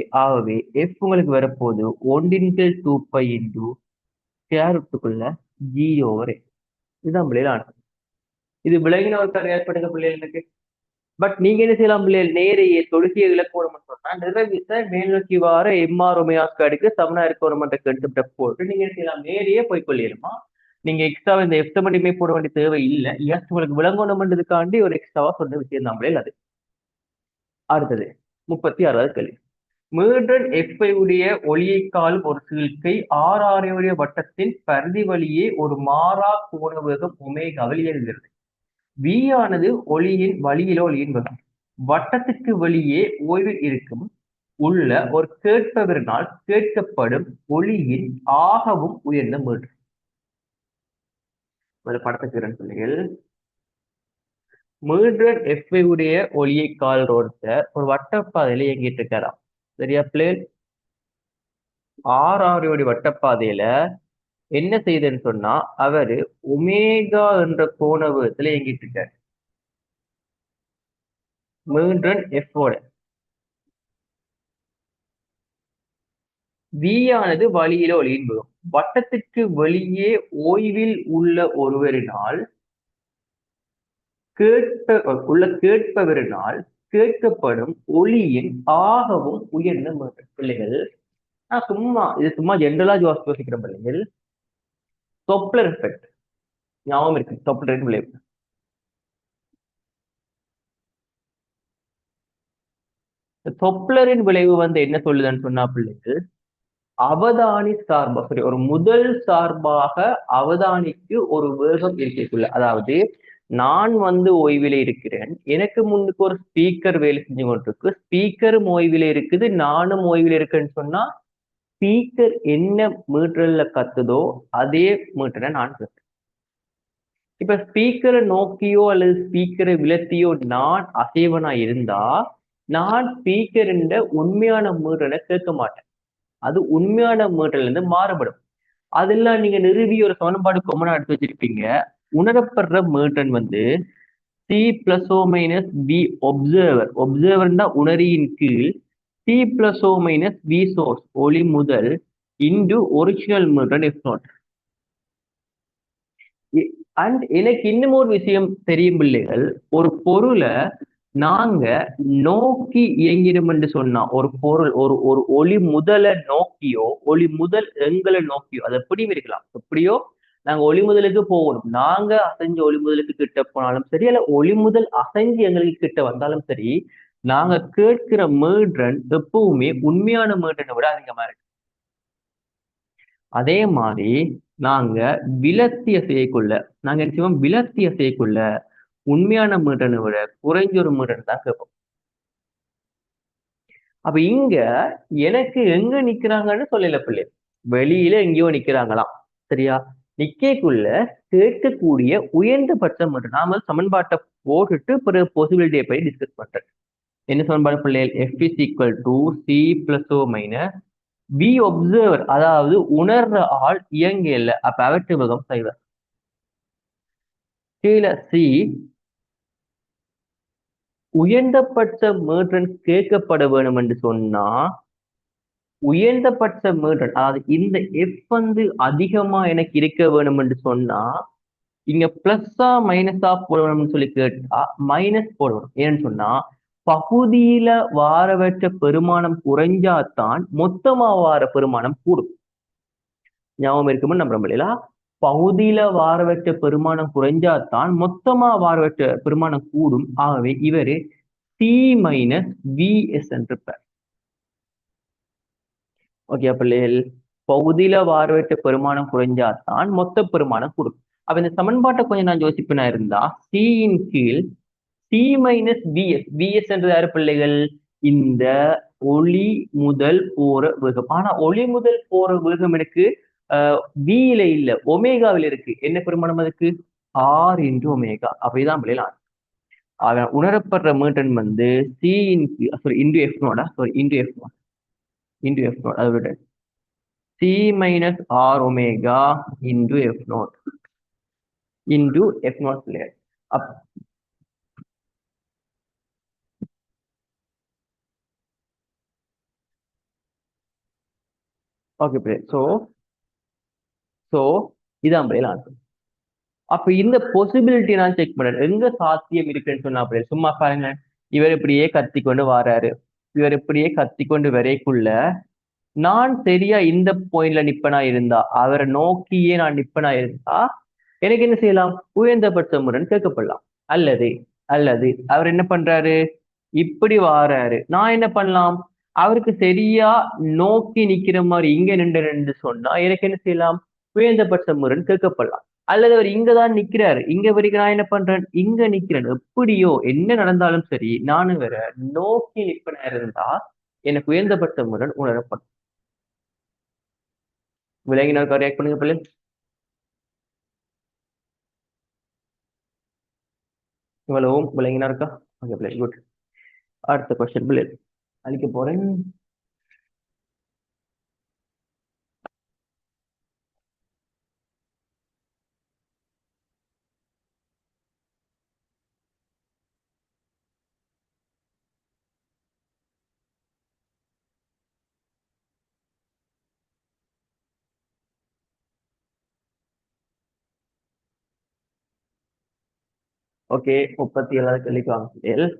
எஃப் உங்களுக்கு வரப்போகுது 1/2π × ஸ்கொயர் ரூட்டுக்குள்ள g/a. இதுதான் பிள்ளைகள் ஆன்சர். இது விலகின ஒரு கதை ஏற்படுங்க பிள்ளைகளுக்கு. பட் நீங்க என்ன செய்யலாம் பிள்ளைகள், நேரையே தொழுகையை இலக்கணும்னு சொன்னா நிறவிச மேல் நோக்கி வார எம்ஆர் ஒமையாஸ்காடுக்கு சமனா இருக்கணும்ன்ற கெடுத்துட்ட போட்டு நீங்க என்ன செய்யலாம், நேரையே போய் கொள்ளிடுமா. நீங்க எக்ஸ்ட்ரா இந்த எஃப்ட மட்டுமே போட வேண்டிய தேவை இல்லை. எஸ் உங்களுக்கு விளங்கணும்ன்றதுக்காண்டி ஒரு எக்ஸ்ட்ராவா சொன்ன விஷயம் தான் பிள்ளைகள் அது. அடுத்தது 36வது கேள்வி. மீடன் எஃப்ஐ உடைய ஒளியை காலும் ஒரு சீழ்க்கை ஆர்ஆரையுடைய வட்டத்தின் பரிதி வழியே ஒரு மாறா கோண வேகம் ஒமேகாவில் இயங்குகிறது. வி ஆனது ஒளியின் வழியிலோ ஒளியின் வேகம். வட்டத்துக்கு வெளியே ஓய்வில் இருக்கும் உள்ள ஒரு கேட்பவரினால் கேட்கப்படும் ஒளியின் ஆகவும் உயர்ந்த மீட்டர். படத்துக்கு பிள்ளைகள், மீடன் எஃப்ஐ உடைய ஒளியை கால் ஒருத்தர் ஒரு வட்டப்பாதையில இயங்கிட்டு இருக்காராம். சரியா பிள்ளைகள்? ஆர்ஆரையுடைய வட்டப்பாதையில என்ன செய்யுதுன்னு சொன்னா அவரு ஒமேகா என்ற கோண வேகத்துல இயங்கிட்டு இருக்காரு. மீண்டும் எஃபோட வி ஆனது வழியில ஒளியின் வேகம். வட்டத்திற்கு வெளியே ஓய்வில் உள்ள ஒருவரினால் கேட்பவரினால் கேட்கப்படும் ஒளியின் ஆகவும் உயர்ந்த மீட்டர். பிள்ளைகள் நான் சும்மா ஜென்ரலா யோசிக்கிறேன் பிள்ளைகள். டொப்ளர் எஃபெக்ட் ஞாபகம் இருக்கு? டொப்ளர் விளைவு. டொப்ளரின் விளைவு என்ன சொல்லுதுன்னு சொன்னா பிள்ளைகள், அவதானி சார்பா சரி ஒரு முதல் சார்பாக அவதானிக்கு ஒரு வேகம் இருக்கக்குள்ள, அதாவது நான் ஓய்வில இருக்கிறேன், எனக்கு முன்னுக்கு ஒரு ஸ்பீக்கர் வேலை செஞ்சு கொண்டிருக்கு, ஸ்பீக்கரும் ஓய்வில இருக்குது, நானும் ஓய்வில இருக்கேன்னு சொன்னா ஸ்பீக்கர் என்ன மீட்டர்ல கத்துதோ அதே மீட்டரை நான் கத்து. இப்ப ஸ்பீக்கரை நோக்கியோ அல்லது ஸ்பீக்கரை விலத்தியோ நான் அசைவனா இருந்தா நான் ஸ்பீக்கர் என்ற உண்மையான மீட்டரை கேட்க மாட்டேன். அது உண்மையான மீட்டர்ல இருந்து மாறுபடும். அதெல்லாம் நீங்க நிறுவி ஒரு சமன்பாடு கொமனா எடுத்து வச்சிருப்பீங்க. உணரப்படுற metre c plus o minus b observer தான் உணரியின் கீழ் c plus o minus b source ஒளி முதல் into original metre if not. And எனக்கு இன்னும் ஒரு விஷயம் தெரியும் பிள்ளைகள், ஒரு பொருளை நாங்க நோக்கி இயங்கிடும் என்று சொன்னா ஒரு பொருள் ஒரு ஒரு ஒளி முதலை நோக்கியோ ஒளி முதல் எங்களை நோக்கியோ அது எப்படியும் இருக்கலாம். எப்படியோ நாங்க ஒளி முதலுக்கு போகணும், நாங்க அசைஞ்சு ஒளி முதலுக்கு கிட்ட போனாலும் சரி, அல்ல ஒளி முதல் அசைஞ்சு எங்களுக்கு கிட்ட வந்தாலும் சரி, நாங்க கேட்கிற மீட்ரன் எப்பவுமே உண்மையான மீட்ரனை விட அதிகமா இருக்கு. அதே மாதிரி நாங்க விலத்திய செய்யக்குள்ள நாங்க என்ன செய்வோம், விலத்திய செய்யக்குள்ள உண்மையான மீட்டனை விட குறைஞ்ச ஒரு மீட்டர் தான் கேட்போம். அப்ப இங்க எனக்கு எங்க நிக்கிறாங்கன்னு சொல்லல பிள்ளை, வெளியில எங்கேயோ நிக்கிறாங்களாம். சரியா? நிக்கைக்குள்ள கேட்கக்கூடிய உயர்ந்தபட்ச மீட்டர். நாம சமன்பாட்டை போட்டுட்டு பிறகு பாசிபிலிட்டியை போய் டிஸ்கஸ் பண்றேன். என்ன சமன்பாடு பிள்ளைகள்? F is equal to c plus o minus b observer, அதாவது உணர்ற ஆள் இயங்க இல்லை, அப்ப அவற்று வேகம் செய்வர். கீழே சி உயர்ந்தபட்ச மீட்டர் கேட்கப்பட வேணும் என்று சொன்னா உயர்ந்தபட்ச மீட்டர், அதாவது இந்த எஃப் அதிகமா எனக்கு இருக்க வேணும் என்று சொன்னா இங்க பிளஸ்ஸா மைனஸா போடணும்னு சொல்லி கேட்டா மைனஸ் போடணும். ஏன்னு சொன்னா பகுதியில வாரவற்ற பெருமானம் குறைஞ்சாதான் மொத்தமா வார பெருமானம் கூடும். ஞாபகம் இருக்குமே நம்புறோம் இல்லையா? பகுதியில வாரவற்ற பெருமானம் குறைஞ்சாதான் மொத்தமா வாரவற்ற பெருமானம் கூடும். ஆகவே இவரு சி மைனஸ் விஎஸ் என்று பெயர். ஓகே பிள்ளைகள், பகுதியில வாரவற்ற பெருமானம் குறைஞ்சாதான் மொத்த பெருமானம் கூடும். அப்ப இந்த சமன்பாட்டை கொஞ்சம் நான் யோசிப்பேனா இருந்தா சியின் கீழ் சி மைனஸ் பிஎஸ், பிஎஸ் என்றது யாரு பிள்ளைகள்? இந்த ஒளி முதல் போற வேகம். ஆனா ஒளி முதல் போற வேகம் எனக்கு பியில இல்ல ஒமேகாவில் இருக்கு. என்ன பெருமானம் அதுக்கு? R into omega. அப்படிதான் பிள்ளைகள் அவன் உணரப்படுற மீட்டன் C sorry into F naught sorry into F naught into F naught அதை விட C minus R omega into F naught into F naught பிள்ளைகள். ஓகே பிள்ளைகள். ஸோ இதான் பிள்ளைகள் ஆன்சர். அப்ப இந்த பாசிபிலிட்டி நான் செக் பண்றேன், எங்க சாத்தியம் இருக்குன்னு சொன்னா அப்படி சும்மா பாருங்க. இவர் இப்படியே கத்திக்கொண்டு வாராரு, இவர் இப்படியே கத்திக்கொண்டு வரைக்குள்ள நான் சரியா இந்த பாயிண்ட்ல நிப்பனா இருந்தா, அவரை நோக்கியே நான் நிப்பனா இருந்தா, எனக்கு என்ன செய்யலாம்? உயர்ந்தபட்ச முரண் கேட்கப்படலாம். அல்லது அல்லது அவர் என்ன பண்றாரு? இப்படி வாராரு, நான் என்ன பண்ணலாம்? அவருக்கு சரியா நோக்கி நிக்கிற மாதிரி இங்க நின்று சொன்னா எனக்கு என்ன செய்யலாம்? உயர்ந்தபட்ச முரண் கேட்கப்படலாம். அல்லது அவர் இங்கதான் நிக்கிறாரு, இங்க வரைக்கும் நான் என்ன பண்றேன்? இங்க நிக்கிறேன். எப்படியோ என்ன நடந்தாலும் சரி, நானும் வேற நோக்கி நிப்பனா இருந்தா எனக்கு உயர்ந்தபட்ச முரண் உணரப்படும். விலங்கினருக்கு ரியாக்ட் பண்ணுங்க பிள்ளை. இவ்வளவும் விலங்கினா இருக்கா? ஓகே பிள்ளை, குட். அடுத்த கொஸ்டின் பிள்ளை அழிக்க போறேன். ஓகே, 37வது கேள்விக்கு வாங்க பிள்ளைகள்.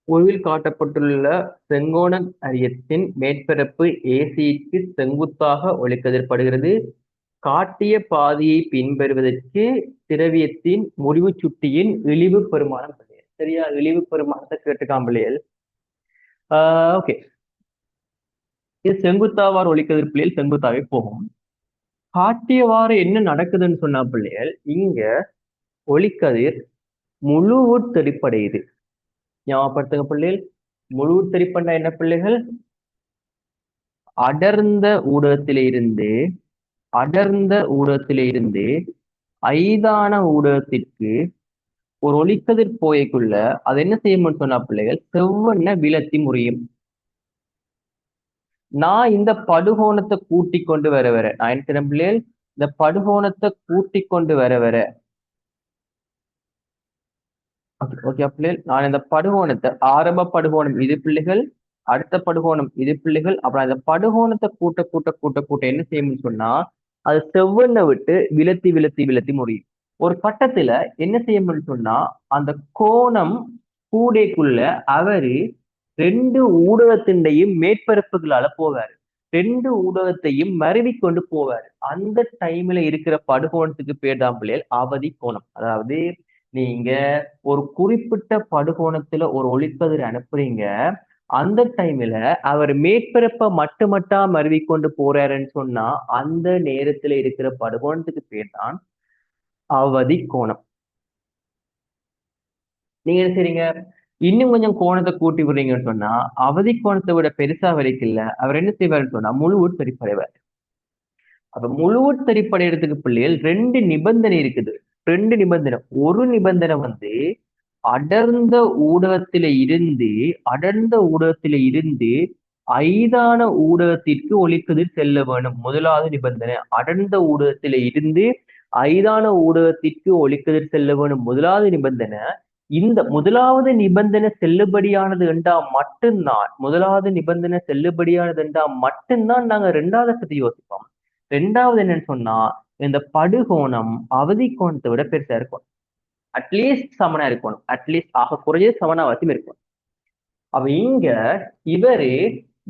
உருவில் காட்டப்பட்டுள்ள செங்கோண அரியத்தின் மேற்பரப்பு ஏசிக்கு செங்குத்தாக ஒளிக்கதிர்ப்படுகிறது. காட்டிய பாதையை பின்பற்றுவதற்கு திரவியத்தின் முடிவு சுட்டியின் இழிவு பெருமானம் பிள்ளைகள். சரியா? இழிவு பெருமானத்தை கேட்டுக்காம் பிள்ளைகள். ஓகே, இது செங்குத்தாவார் ஒளிக்கதிர் பிள்ளைகள் செங்குத்தாவே போகும். காட்டியவாறு என்ன நடக்குதுன்னு சொன்னா பிள்ளைகள், இங்க ஒளிக்கதிர் முழு உட்தெரிப்படையுது. ஞாபகப்படுத்துங்க பிள்ளைகள், முழு உட்தெரிப்பண்டா என்ன பிள்ளைகள்? அடர்ந்த ஊடகத்திலே இருந்து அடர்ந்த ஊடகத்திலே இருந்து ஐதான ஊடகத்திற்கு ஒரு ஒளிக்கதிர் போய்க்குள்ள அது என்ன செய்யும்னு சொன்னா பிள்ளைகள், செவ்வெண்ண விலத்தி முறியும். நான் இந்த படுகோணத்தை கூட்டி கொண்டு வர நான் என்ன செய்யறேன் பிள்ளைகள்? இந்த படுகோணத்தை கூட்டி கொண்டு வர ஓகே பிள்ளைகள், நான் இந்த படுகோணத்தை ஆரம்ப படுகோணம் இது பிள்ளைகள், அடுத்த படுகோணம் இது பிள்ளைகள், அப்புறம் இந்த படுகோணத்தை கூட்ட கூட்ட கூட்ட கூட்ட என்ன செய்யும்னு சொன்னா அது செவ்வெண்ணை விட்டு விலத்தி விலத்தி விலத்தி முறியும். ஒரு கட்டத்துல என்ன செய்யும்னு சொன்னா அந்த கோணம் கூடைக்குள்ள அவரு ரெண்டு ஊடகத்தின்டையும் மேற்பரப்புகளால போவாரு, ரெண்டு ஊடகத்தையும் மருவி கொண்டு போவாரு. அந்த டைம்ல இருக்கிற படுகோணத்துக்கு பேர் தான் பிள்ளைகள் அவதி கோணம். அதாவது நீங்க ஒரு குறிப்பிட்ட படுகோணத்துல ஒரு ஒளிக்கதிர் அனுப்புறீங்க, அந்த டைம்ல அவர் மேற்பரப்பை மட்டுமட்டா மருவி கொண்டு போறாருன்னு சொன்னா அந்த நேரத்துல இருக்கிற படுகோணத்துக்கு பேர் தான் அவதி கோணம். நீங்க என்ன செய்றீங்க? இன்னும் கொஞ்சம் கோணத்தை கூட்டி விடுறீங்கன்னு சொன்னா அவதி கோணத்தை விட பெருசா வரைக்கும்ல அவர் என்ன செய்வாருன்னு சொன்னா முழு உட்பறிப்படைவார். அப்ப முழு உட்பறிப்படைறதுக்கு பிள்ளைகள் ரெண்டு நிபந்தனை இருக்குது. ரெண்டு நிபந்தனை. ஒரு நிபந்தனை வந்து அடர்ந்த ஊடகத்தில இருந்து அடர்ந்த ஊடகத்தில இருந்து ஐதான ஊடகத்திற்கு ஒளிக்கதிர் செல்ல வேணும். முதலாவது நிபந்தனை. அடர்ந்த ஊடகத்தில இருந்து ஐதான ஊடகத்திற்கு ஒளிக்கதிர் செல்ல வேணும், முதலாவது நிபந்தனை. இந்த முதலாவது நிபந்தனை செல்லுபடியானது என்றா மட்டும்தான் முதலாவது நிபந்தனை செல்லுபடியானது என்றா மட்டும்தான் நாங்க ரெண்டாவது பத்தி யோசிப்போம். ரெண்டாவது என்னன்னு சொன்னா இந்த படுகோணம் அவதி கோணத்தை விட பெருசா இருக்கும். அட்லீஸ்ட் சமனா இருக்கணும், அட்லீஸ்ட் ஆக குறைய சமனாவசியம் இருக்கும். அப்ப இங்க இவரு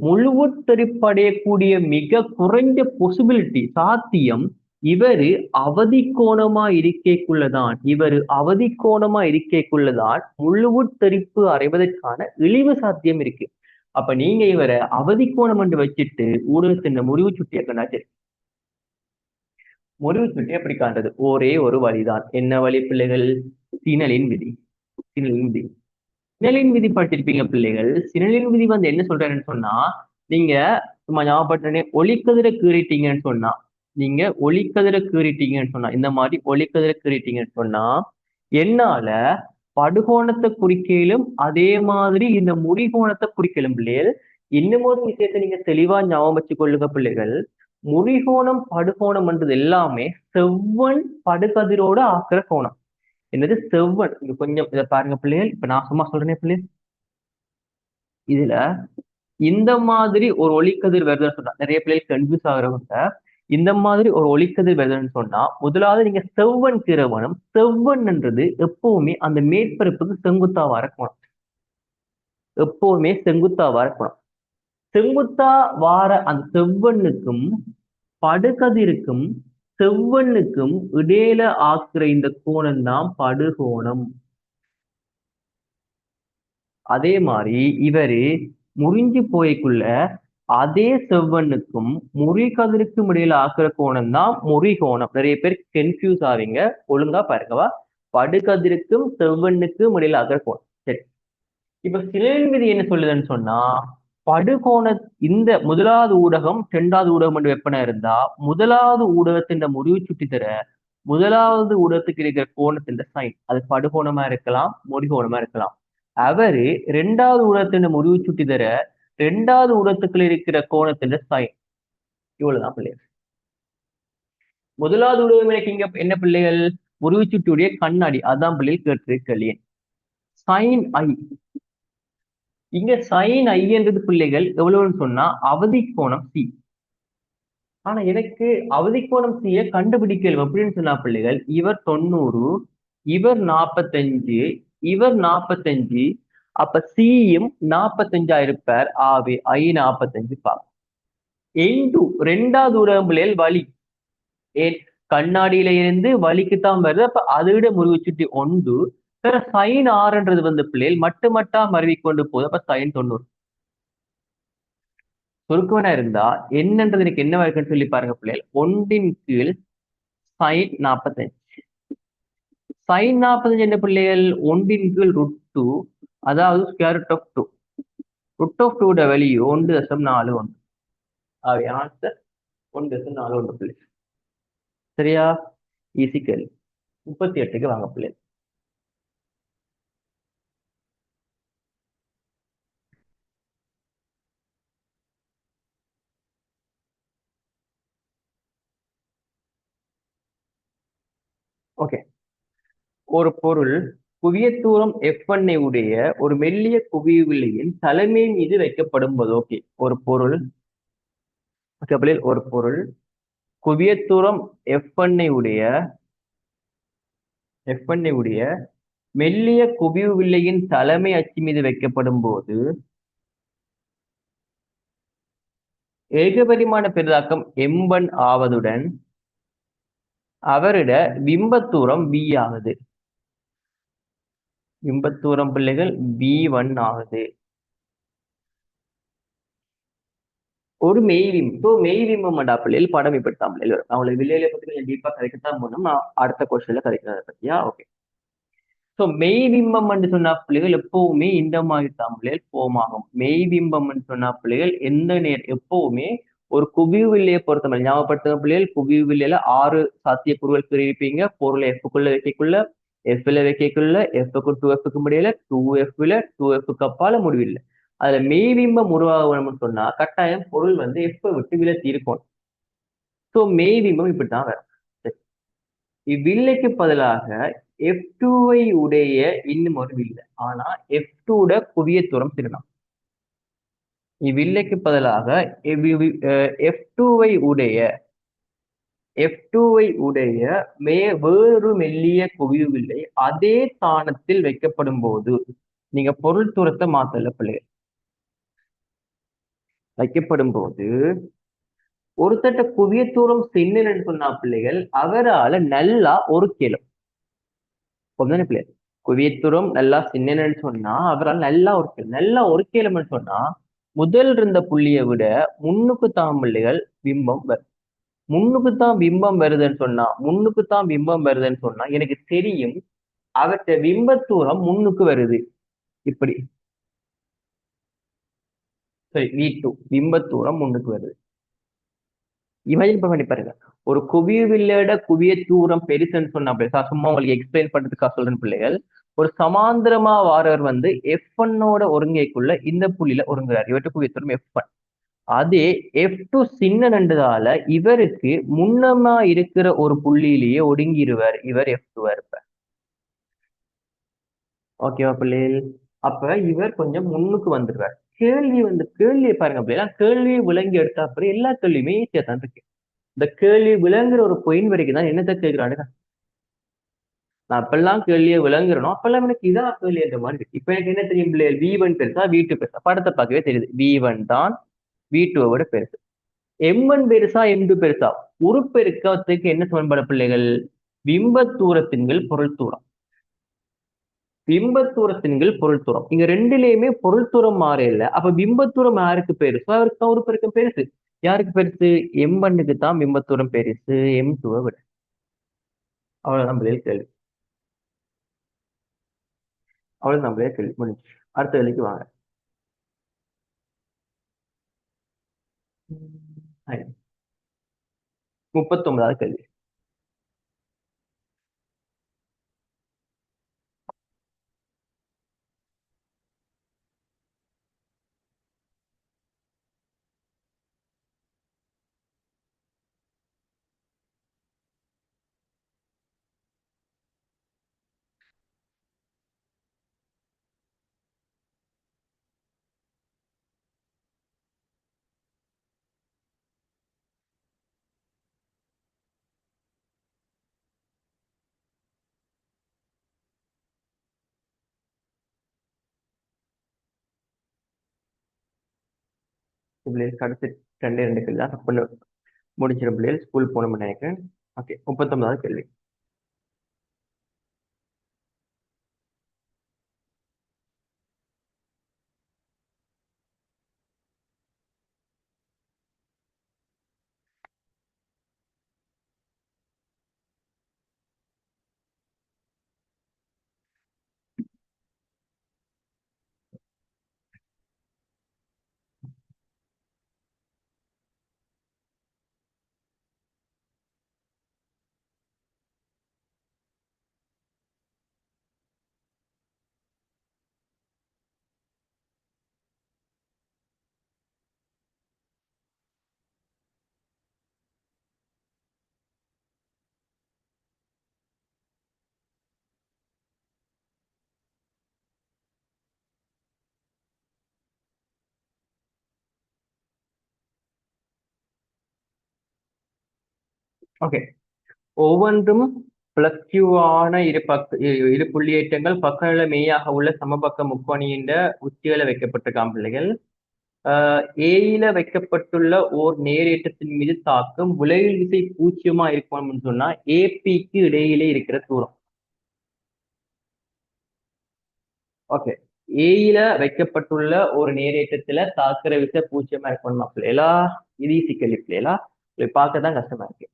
முழுவத்தரிப்படையக்கூடிய மிக குறைஞ்ச பொசிபிலிட்டி சாத்தியம் இவரு அவதி கோணமா இருக்கைக்குள்ளதான் முழுவுத்தரிப்பு அடைவதற்கான இழிவு சாத்தியம் இருக்கு. அப்ப நீங்க இவரை அவதி கோணம் என்று வச்சுட்டு ஊடகத்தின் முடிவு சுட்டியை கண்டாச்சு. முடிவு சுட்டி எப்படி காண்றது? ஒரே ஒரு வழிதான். என்ன வழி பிள்ளைகள்? சினலின் விதி. சினலின் விதி சினலின் விதி படிச்சிருப்பீங்க பிள்ளைகள். சினலின் விதி வந்து என்ன சொல்றேன்னு சொன்னா, நீங்க சும்மா ஞாபகப்படுத்தனே ஒளிக்கதிரை கீறிட்டீங்கன்னு சொன்னா இந்த மாதிரி ஒளிக்கதிரை கீறிட்டீங்கன்னு சொன்னா என்னால படுகோணத்தை குறிக்கையிலும் அதே மாதிரி இந்த முடிகோணத்தை குறிக்கலும் பிள்ளைகள். இன்னும் ஒரு விஷயத்தை நீங்க தெளிவா ஞாபகம் வச்சுக் கொள்ளுங்க பிள்ளைகள். முடிகோணம் படுகோணம்ன்றது எல்லாமே செவ்வன் படுகதிரோட ஆக்குற கோணம். என்னது செவ்வன்? இங்க கொஞ்சம் இதை பாருங்க பிள்ளைகள். இப்ப நான் சும்மா சொல்றேனே பிள்ளைகள், இதுல இந்த மாதிரி ஒரு ஒளிக்கதிர் வருதுன்னு சொன்னா நிறைய பிள்ளைகள் கன்ஃபியூஸ் ஆகுறவங்க, இந்த மாதிரி ஒரு ஒளிக்கதிர் வருதுன்னு சொன்னா முதலாவது நீங்க செவ்வன் கிரவணம். செவ்வன்ன்றது எப்பவுமே அந்த மேற்பரப்புக்கு செங்குத்தாவா இருக்கணும். எப்பவுமே செங்குத்தாவா இருக்கணும். செங்குத்தா வார அந்த செவ்வனுக்கும் படுகதிருக்கும் செவ்வனுக்கும் இடையில ஆக்குற இந்த கோணம் தான் படுகோணம். அதே மாதிரி இவரு முறிஞ்சு போய்க்குள்ள அதே செவ்வனுக்கும் முறிகதிருக்கும் இடையில ஆக்குற கோணம் தான் முறிகோணம். நிறைய பேர் கன்ஃபியூஸ் ஆவீங்க. ஒழுங்கா பாருங்கவா. படுகதிருக்கும் செவ்வனுக்கும் இடையில ஆக்குற கோணம். சரி, இப்ப சிலையின் விதி என்ன சொல்லுதுன்னு சொன்னா, படுகோண இந்த முதலாவது ஊடகம் இரண்டாவது ஊடகம் என்று வெப்பனா இருந்தா முதலாவது ஊடகத்தின் முறிவு சுட்டி தர முதலாவது ஊடகத்துக்கு இருக்கிற கோணத்தின் சைன் அது படுகோணமா இருக்கலாம், முறிகோணமா இருக்கலாம். அவரு இரண்டாவது ஊடகத்தின் முறிவு சுட்டி தர இரண்டாவது ஊடகத்துக்குள்ள இருக்கிற கோணத்தின் சைன். இவ்வளவுதான் பிள்ளைகள். முதலாவது ஊடகம் எனக்கு இங்க என்ன பிள்ளைகள்? முறிவு சுட்டியுடைய கண்ணாடி. அதான் பிள்ளைகள் கேட்டிருக்கேன். சைன் ஐ. இங்க சைன் ஐ என்றது பிள்ளைகள் எவ்வளவுன்னு சொன்னா அவதி கோணம் சி. ஆனா எனக்கு அவதி கோணம் சிய கண்டுபிடிக்கல அப்படின்னு சொன்னா பிள்ளைகள், இவர் 90, இவர் 45, இவர் 45, அப்ப சியும் 45 இருப்பார். ஆவே ஐ 45 பா. ரெண்டாவது ஊடகம் பிள்ளைகள் வலி. ஏன் கண்ணாடியில இருந்து வலிக்குத்தான் வருது. அப்ப அதை விட முறிவு சுட்டி ஒன்று. சைன் ஆறுன்றது வந்து பிள்ளைகள் மட்டு மட்டா மருவி கொண்டு போகுது. அப்ப சைன் 90. சுருக்கவனா இருந்தா என்னன்றது எனக்கு என்ன இருக்குன்னு சொல்லி பாருங்க பிள்ளைகள். ஒன்றின் கீழ் சைன் 45. சைன் 45 என்ன பிள்ளைகள்? ஒன்றின் கீழ் √2, அதாவது ஸ்கொயர் ரூட் ஆஃப் 2. √2 வேல்யூ 1.41. ஆகவே ஆன்சர் 1.41 பிள்ளை. சரியா? ஈஸிக்கல் 38க்கு வாங்க பிள்ளை. ஓகே. ஒரு பொருள் குவியத்தூரம் F1 உடைய ஒரு மெல்லிய குவியவில்லையின் தலைமை மீது வைக்கப்படும் போது, ஓகே, ஒரு பொருள் ஒரு பொருள் குவியத்தூரம் F1 உடைய மெல்லிய குவியவில்லையின் தலைமை அச்சு மீது வைக்கப்படும் போது ஏகபரிமாண பெரிதாக்கம் M1 ஆவதுடன் அவரிட பிம்பத்தூரம் V ஆகுது. பிம்பத்தூரம் பிள்ளைகள் V1 ஆகுது. ஒரு மெய்விம்பம் பிள்ளைகள் படம் இப்படித்தான் பிள்ளைகள். அவங்களுக்கு வில்லையில பத்தி கொஞ்சம் டீப்பா கதைக்கத்தான் போனோம். நான் அடுத்த கொஸ்டின்ல கதைக்கிறத பத்தியா. ஓகே. ஸோ மெய்பிம்பம் சொன்னா பிள்ளைகள் எப்பவுமே இந்த மாதிரி தான் பிள்ளைகள் போமாகும். மெய்பிம்பம் சொன்னா பிள்ளைகள் எப்பவுமே ஒரு குவிவில்லையை பொறுத்த மாதிரி ஞாபகப்படுத்துங்க பிள்ளைகள். குவிவில்லையில 6 சாத்தியக்கூறுகள் பிரிப்பீங்க. பொருளை எஃப்க்குள்ள வைக்கக்குள்ள, எஃப்ல வைக்கக்குள்ள, எஃப்க்கு 2Fக்கு முடியல, 2Fல 2Fக்கு அப்பால முடிவில்லை. அதுல மெய்பிம்பம் உருவாகணும்னு சொன்னா கட்டாயம் பொருள் வந்து எஃப்பை விட்டு விலத்தி இருக்கும். ஸோ மெய்பிம்பம் இப்படித்தான் வரும். இவ்வில்லைக்கு பதிலாக F2 உடைய இன்னும் ஒரு வில்லை. ஆனா F2 குவியத்தூரம் திருநாம். இவ்வில்லைக்கு பதிலாக F2 உடைய வேறு மெல்லிய குவியவில்லை அதே ஸ்தானத்தில் வைக்கப்படும் போது நீங்க பொருள் தூரத்தை மாத்தல பிள்ளைகள். வைக்கப்படும் போது ஒருத்தட்ட குவியத்தூரம் சின்னன்னு சொன்னா பிள்ளைகள் அவரால் நல்லா ஒரு கிலோ பிள்ளை குவியத்தூரம் நல்லா சின்னன்னு சொன்னா அவரால் நல்லா ஒரு கிலோன்னு சொன்னா முதல் இருந்த புள்ளியை விட முன்னுக்குத்தான் பிள்ளைகள் பிம்பம் வரும். முன்னுக்குத்தான் பிம்பம் வருதுன்னு சொன்னா எனக்கு தெரியும் அவற்றை பிம்பத்தூரம் முன்னுக்கு வருது. இப்படி சரி, V2 பிம்பத்தூரம் முன்னுக்கு வருது. இமேஜின் பண்ணி பாருங்க. ஒரு குவியவில்லோட குவிய தூரம் பெருசுன்னு சொன்னா சும்மா உங்களுக்கு எக்ஸ்பிளைன் பண்றதுக்காக சொல்றேன் பிள்ளைகள். ஒரு சமாந்திரமா வாரவர் வந்து F1ஓட ஒருங்கைக்குள்ள இந்த புள்ளியில ஒருங்குறார். இவற்றுக்கு வித்திரம் F1. அதே F2 சின்ன நண்டுதால இவருக்கு முன்னமா இருக்கிற ஒரு புள்ளியிலேயே ஒடுங்கிடுவார். இவர் F2 இருப்பார். ஓகேவா பிள்ளைகள்? அப்ப இவர் கொஞ்சம் முன்னுக்கு வந்துடுவார். கேள்வியை பாருங்க பிள்ளைகளா, கேள்வியை விளங்கி எடுத்தா அப்புறம் எல்லா கேள்வியுமே ஈஸியா தான் இருக்கு. இந்த கேள்வி விளங்குற ஒரு பொயின் வரைக்கும் தான் என்னத்தை கேட்கிறான்னு நான் அப்பெல்லாம் கேள்வியை விளங்குறனோ அப்பெல்லாம் எனக்கு இதான் கேள்வி என்ற மாதிரி இருக்கு. இப்ப எனக்கு என்ன தெரியும் பிள்ளைகள், V1 பெருசா V2 பெருசா படத்தை பார்க்கவே தெரியுது. V1 தான் V2 விட பெருசு. M1 பெருசா M2 பெருசா? உருப்பெருக்கத்துக்கு என்ன சமன்பாடு பிள்ளைகள்? பிம்ப தூரத்தின்கள் பொருள் தூரம். பிம்ப தூரத்தின்கள் பொருள் தூரம். இங்க ரெண்டுலயுமே பொருள் தூரம் மாற இல்லை. அப்ப பிம்ப தூரம் யாருக்கு பெருசோ அவருக்கு தான் உருப்பெருக்கம் பெருசு. யாருக்கு பெருசு? M1க்கு தான் பிம்ப தூரம் பெருசு M2 விட. அவ்வளவுதான் பிள்ளைகள் கேள்வி. அவ்வளவு நம்மளே கேள்வி முடிஞ்சு. அடுத்த கேள்விக்கு வாங்க. 39வது கேள்வி. பிள்ளைகள் கடைசி ரெண்டு கேள்வி தான் பண்ணு முடிச்சிடும் பிள்ளைகள். ஸ்கூல் போகணும்னு நினைக்கிறேன். ஓகே, 39வது கேள்வி. ஓகே, ஒவ்வொன்றும் பிளஸ் கியூவான இரு புள்ளியேற்றங்கள் பக்கநிலை மெய்யாக உள்ள சமபக்க முக்கோணியின் உச்சியில வைக்கப்பட்டிருக்காம் பிள்ளைகள். ஏயில வைக்கப்பட்டுள்ள ஓர் நேரேற்றத்தின் மீது தாக்கும் விளைவு விசை பூச்சியமா இருக்கணும்னு சொன்னா ஏபிக்கு இடையிலே இருக்கிற தூரம். ஓகே, ஏயில வைக்கப்பட்டுள்ள ஒரு நேரேற்றத்துல தாக்குற விசை பூச்சியமா இருக்கணுமா பிள்ளைகளா? இது ஈஸி கேள்வி பிள்ளைகளா, பார்க்கதான் கஷ்டமா இருக்கு.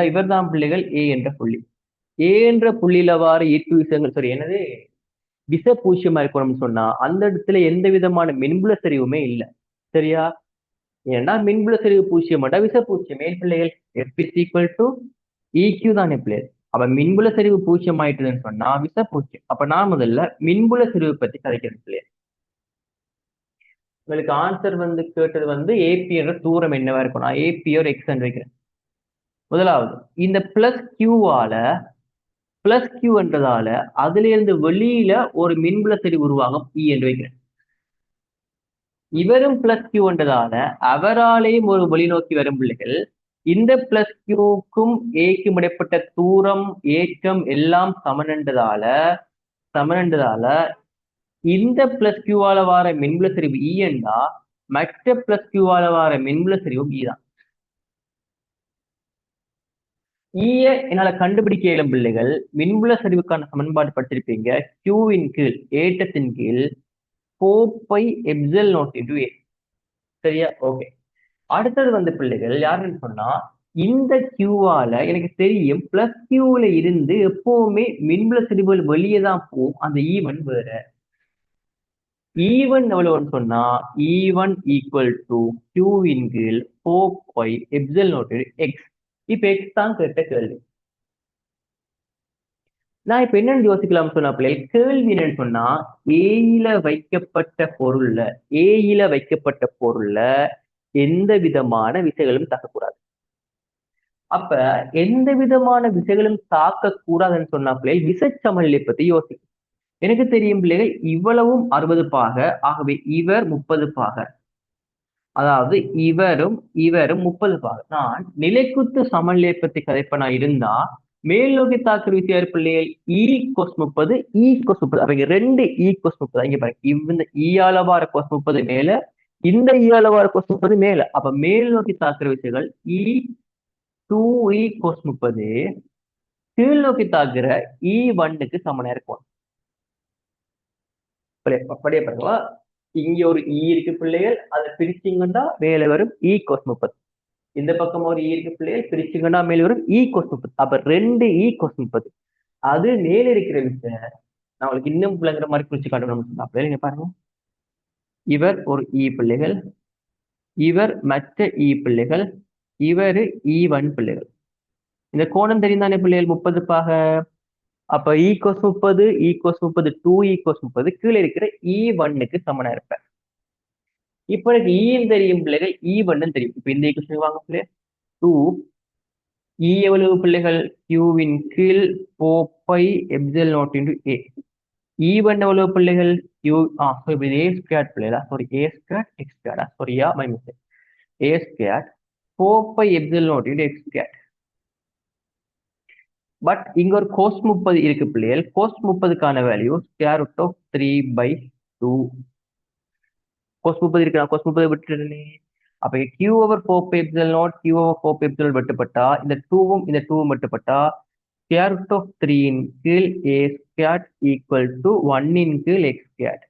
இவர் தான் பிள்ளைகள் ஏ என்ற புள்ளி. ஏ என்ற புள்ளியில வார ஈர்ப்பு விசைகள் சரி என்னது விச பூச்சியமா இருக்கணும்னு சொன்னா அந்த இடத்துல எந்த விதமான மின்புல சரிவுமே இல்லை. சரியா? ஏன்னா மின்புல சரிவு பூச்சியம் விச பூச்சியம் மேல் பிள்ளைகள் F is equal to EQ தானே பிள்ளைகள். அப்ப மின்புல சரிவு பூச்சியம் ஆயிட்டுதுன்னு சொன்னா விச பூச்சியம். அப்ப நான் முதல்ல மின்புல சரிவு பத்தி கதைக்கிறேன் பிள்ளைகள். உங்களுக்கு ஆன்சர் வந்து கேட்டது வந்து ஏபி என்ற தூரம் என்னவா இருக்கும்? நான் ஏபி ஒரு எக்ஸ் வைக்கிறேன். முதலாவது இந்த பிளஸ் கியூ என்றதால அதுல இருந்து வெளியில ஒரு மின்புல சரிவு உருவாகும் இ என்று வைக்கிறேன். இவரும் பிளஸ் கியூ என்றதால அவராலேயும் ஒரு வெளிநோக்கி வரும் பிள்ளைகள். இந்த பிளஸ் கியூக்கும் ஏக்கும் இடைப்பட்ட தூரம் ஏற்றம் எல்லாம் சமனன்றதால இந்த பிளஸ் கியூவால வார மின்புல சரிவு இ என்றா மற்ற பிளஸ் கியூவால வார மின்புல சரிவும் இ தான். ஈய என்னால கண்டுபிடிக்க இயலும் பிள்ளைகள். மின்புல சரிவுக்கான சமன்பாடு படிச்சிருப்பீங்க. கியூவின் கீழ் ஏற்றத்தின் கீழ் 4πε0 சரியா? ஓகே, அடுத்தது வந்து பிள்ளைகள் யாருன்னு சொன்னா இந்த கியூவால எனக்கு தெரியும் பிளஸ் கியூல இருந்து எப்பவுமே மின்புல சரிவுகள் வெளியே தான் போகும். அந்த ஈவன் வேற. ஈவன் எவ்வளவுன்னு சொன்னா ஈவன் ஈக்குவல் டு கியூவின் கீழ் 4πε0 எக்ஸ். இப்ப எக்ஸ் தான் கேட்ட கேள்வி. நான் இப்ப என்னன்னு யோசிக்கலாம் சொன்னா பிள்ளைகள், கேள்வி என்னன்னு சொன்னா, ஏயில வைக்கப்பட்ட பொருள்ல ஏயில வைக்கப்பட்ட பொருள்ல எந்த விதமான விசைகளும் தாக்கக்கூடாது. அப்ப எந்த விதமான விசைகளும் தாக்க கூடாதுன்னு சொன்னா பிள்ளைகள் விசைச்சமநிலை பத்தி யோசிக்கும். எனக்கு தெரியும் பிள்ளைகள், இவ்வளவும் 60 பாக, ஆகவே இவர் 30 பாக, அதாவது இவரும் இவரும் 30 பாக. நான் நிலைக்குத்து சமநிலை பத்தி கதைப்பனா இருந்தா, மேல் நோக்கி தாக்குற விசை பிள்ளைகள் ஈ cos 30 ஈ cos 30, அவங்க ரெண்டு ஈ cos 30. இங்க பாருங்க, இந்த ஈயால வார cos 30 மேல, இந்த ஈயால வார cos 30 மேல. அப்ப மேல் நோக்கி தாக்குற விசைகள் இ 2 ஈ cos 30 கீழ் நோக்கி தாக்குற E1க்கு சமனா இருக்கும். அப்படியே பாருங்க, இங்க ஒரு ஈ இருக்கு பிள்ளைகள், அதை பிரிச்சிங்கன்னா மேல வரும் ஈ cos 30. இந்த பக்கம் ஒரு ஈ இருக்கு பிள்ளைகள், பிரிச்சிங்கன்னா மேல வரும் ஈ cos 30. அப்ப ரெண்டு ஈ cos 30. அது மேல இருக்கிற விசை நான் உங்களுக்கு இன்னும் பிள்ளைங்கிற மாதிரி குறிச்சு காட்டணும். பிள்ளைங்க பாருங்க, இவர் ஒரு ஈ பிள்ளைகள், இவர் மற்ற ஈ பிள்ளைகள், இவர் E1 பிள்ளைகள். இந்த கோணம் தெரிந்தானே பிள்ளைகள் 30 பாக. அப்ப ஈ cos 30 ஈ cos 30 2 ஈ cos 30 கீழே இருக்கிற E1க்கு சமனா இருப்பேன். இப்ப எனக்கு ஈன்னு தெரியும் பிள்ளைகள், E1 தெரியும். இப்ப இந்த ஈக்குவேஷன் வாங்க பிள்ளைகள், 2 ஈ எவ்வளவு பிள்ளைகள், கியூவின் கீழ் 4 π ε0 × A. E1 எவ்வளவு பிள்ளைகள், கியூ இது A ஸ்கொயர் பிள்ளைகளா, sorry A square X square, சாரியா my mistake, A square 4 π ε0 × X square. But இங்க ஒரு cos 30 இருக்கு பிள்ளைகள். cos 30க்கான value √3/2. cos 30 இருக்கு, நான் cos 30 விட்டுட்டேனே. அப்ப Q/4 π ε0 Q/4 π ε0 வெட்டுப்பட்டா, இந்த 2வும் இந்த 2வும் வெட்டுப்பட்டா √3 இன் கீழ் A ஸ்கொயர் ஈக்குவல் டு 1 இன் கீழ் X ஸ்கொயர்.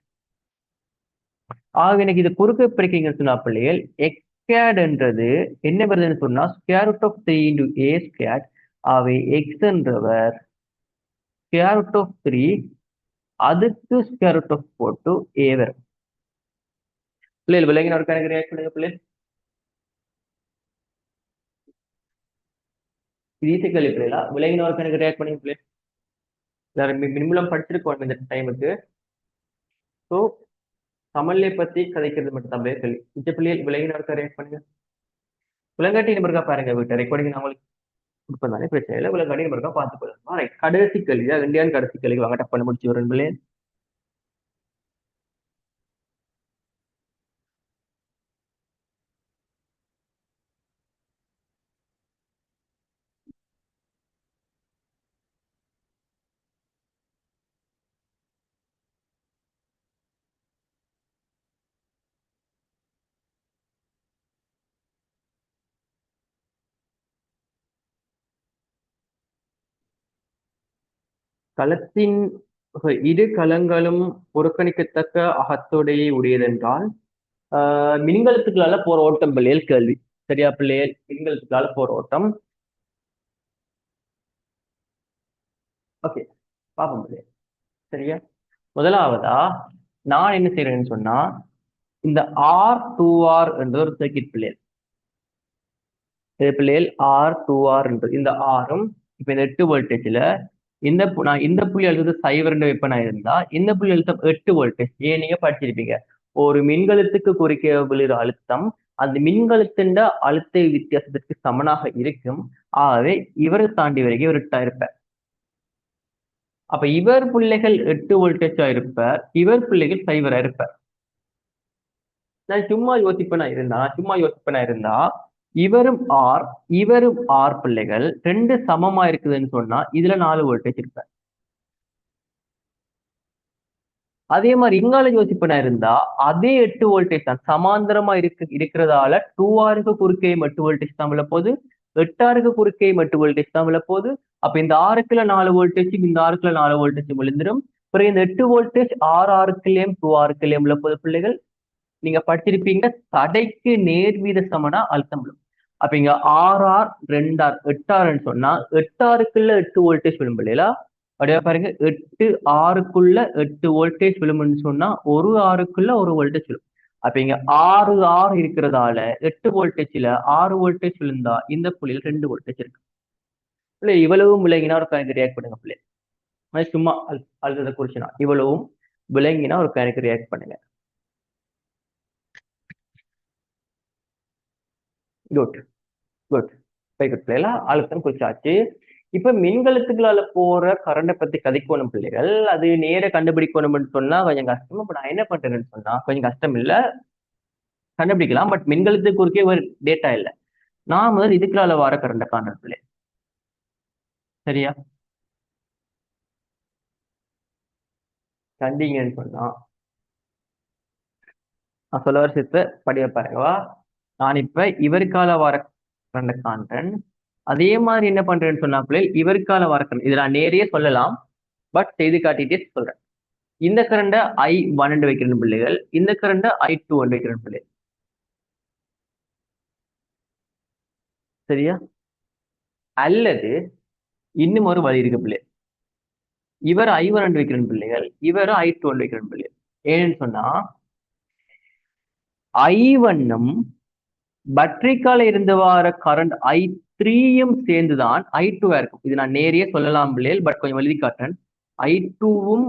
ஆக எனக்கு இது குறுக்கு பிரிக்கிறீங்கன்னு சொன்னா பிள்ளைகள், X ஸ்கொயர்ன்றது என்ன வருதுன்னு சொன்னா √3 × A ஸ்கொயர். ஆகவே X என்றவர் √3 அதுக்கு √4 A வரும். பிள்ளைகள் விலங்கின ஒரு கணக்கு ரியாக்ட் பண்ணுங்க பிள்ளைகள். ஈஸிக்கல் பிள்ளைகளா, விலங்கின ஒரு கணக்கு ரியாக்ட் பண்ணுங்க பிள்ளைகள். எல்லாரும் மினிமம் படிச்சிருக்கோம் இந்த டைமுக்கு. ஸோ சமநிலை பத்தி கதைக்கிறது மட்டும் தான் கேள்வி. இந்த பிள்ளைகள் விலங்கின ஒரு ரியாக்ட் பண்ணுங்க. விலங்காட்டி நம்பருக்கா பாருங்க, வீட்டு ரெக்கார்டிங் நான் உங்களுக்கு கொடுப்பேன் தானே, பிரச்சனை இல்லை. விலங்காட்டி நம்பருக்கா பார்த்து போயிடலாம். கடைசி கேள்வி தான், இந்தியாவின் கடைசி கேள்வி வாங்க, டப் பண்ண முடிச்சு வரும் பிள்ளைகள். களத்தின் இரு களங்களும் புறக்கணிக்கத்தக்க அகத்தொடையை உடையதென்றால் மின்கலத்துக்களால போற ஓட்டம் பிள்ளைகள் கேள்வி. சரியா பிள்ளைகள், மின்கலத்துக்களால போற ஓட்டம். ஓகே, பாப்போம் பிள்ளைகள். சரியா, முதலாவதா நான் என்ன செய்யறேன்னு சொன்னா, இந்த R2R என்ற ஒரு சர்க்கிட் பிள்ளைகள், பிள்ளைகள் R2R என்றது இந்த ஆரும் இப்ப இந்த 8 வோல்டேஜ்ல நான் இந்த புள்ளி அழுத்தம் 0 வெப்பனா இருந்தா இந்த புள்ளி அழுத்தம் 8 வோல்டேஜ். ஏன் நீங்க படிச்சிருப்பீங்க, ஒரு மின்கலத்துக்கு குறிக்க விழுற அழுத்தம் அந்த மின்கலத்தின் அழுத்த வித்தியாசத்திற்கு சமனாக இருக்கும். ஆகவே இவரை தாண்டி வரைக்கும் இவர்கிட்ட இருப்பார். அப்ப இவர் பிள்ளைகள் 8 வோல்டேஜா இருப்பார், இவர் பிள்ளைகள் 0 இருப்பார். நான் சும்மா யோசிப்பனா இருந்தா இவரும் ஆர் இவரும் ஆர் பிள்ளைகள் ரெண்டு சமமா இருக்குதுன்னு சொன்னா இதுல 4 வோல்டேஜ் இருப்பார். அதே மாதிரி இங்கால யோசிப்பனா இருந்தா அதே 8 வோல்டேஜ் தான் சமாந்தரமா இருக்கிறதால 2R குறுக்கே 8 வோல்டேஜ் தான் விழ போகுது, 8R குறுக்கே 8 வோல்டேஜ் தான் விழ போகுது. அப்ப இந்த 6க்குள்ள 4 வோல்டேஜ் இந்த 6க்குள்ள 4 வோல்டேஜ் விழுந்துடும். பிறகு இந்த 8 வோல்டேஜ் 6R-க்குள்ளேயும் 2R-க்குள்ளேயும் விழ போகுது பிள்ளைகள். நீங்க படிச்சிருப்பீங்க, தடைக்கு நேர்வீத சமனா அழுத்தம் விழும். அப்ப இங்க 6R 2R 8Rன்னு சொன்னா 8Rக்குள்ள 8 வோல்டேஜ் விழும் இல்லையா. அப்படியே பாருங்க, 8R-க்குள்ள 8 வோல்டேஜ் விழும்னு சொன்னா ஒரு ஆறுக்குள்ள 1 வோல்டேஜ் விழும். அப்ப இங்க 6R இருக்கிறதால 8 வோல்டேஜ்ல 6 வோல்டேஜ் விழுந்தா இந்த புள்ளியில் 2 வோல்டேஜ் இருக்கு. இவ்வளவு விலகினா ஒரு கணக்கு ரியாக்ட் பண்ணுங்க பிள்ளை. சும்மா அழுத்தத்தை குறிச்சுனா இவ்வளவும் விளங்கினா ஒரு கணக்கு ரியாக்ட் பண்ணுங்க. குட் குட் வெரி குட் பிள்ளைகளா, அழுத்தம் குறிச்சாச்சு. இப்ப மின்கலத்துக்குள்ளால போற கரண்டை பத்தி கதைக்கணும் பிள்ளைகள். அது நேர கண்டுபிடிக்கணும்னு சொன்னா கொஞ்சம் கஷ்டம். இப்ப நான் என்ன பண்றேன்னு சொன்னா கொஞ்சம் கஷ்டம் இல்ல, கண்டுபிடிக்கலாம். பட் மின்கலத்துக்கு குறுக்கே ஒரு டேட்டா இல்ல. நான் முதல் இதுக்குள்ளால வர கரண்டை காண்றேன் பிள்ளை. சரியா? கண்டிங்கன்னு சொன்னா நான் சொல்ல வர சித்த படிய பாருங்கவா. நான் இப்ப இவருக்கால வர கரண்டை காண்றேன். அதே மாதிரி என்ன பண்றேன்னு சொன்னா பிள்ளை இவருக்கால வர கரண்ட் இதை நான் நேரையே சொல்லலாம், பட் செய்து காட்டிட்டே சொல்றேன். இந்த கரண்ட I1 வைக்கிறேன் பிள்ளைகள், இந்த கரண்ட I2 வைக்கிறேன் பிள்ளை. சரியா? அல்லது இன்னும் ஒரு வழி இருக்கு பிள்ளை. இவர் I1 வைக்கிறேன் பிள்ளைகள், இவர் I2 வைக்கிறேன் பிள்ளை. ஏன்னு சொன்னா I1 பட்ரிக்கால இருந்து வர கரண்ட் I3யும் சேர்ந்துதான் I2 இருக்கும். இது நான் நேரையே சொல்லலாம் பிள்ளைகள், பட் கொஞ்சம் எழுதி காட்டுறேன். I2வும்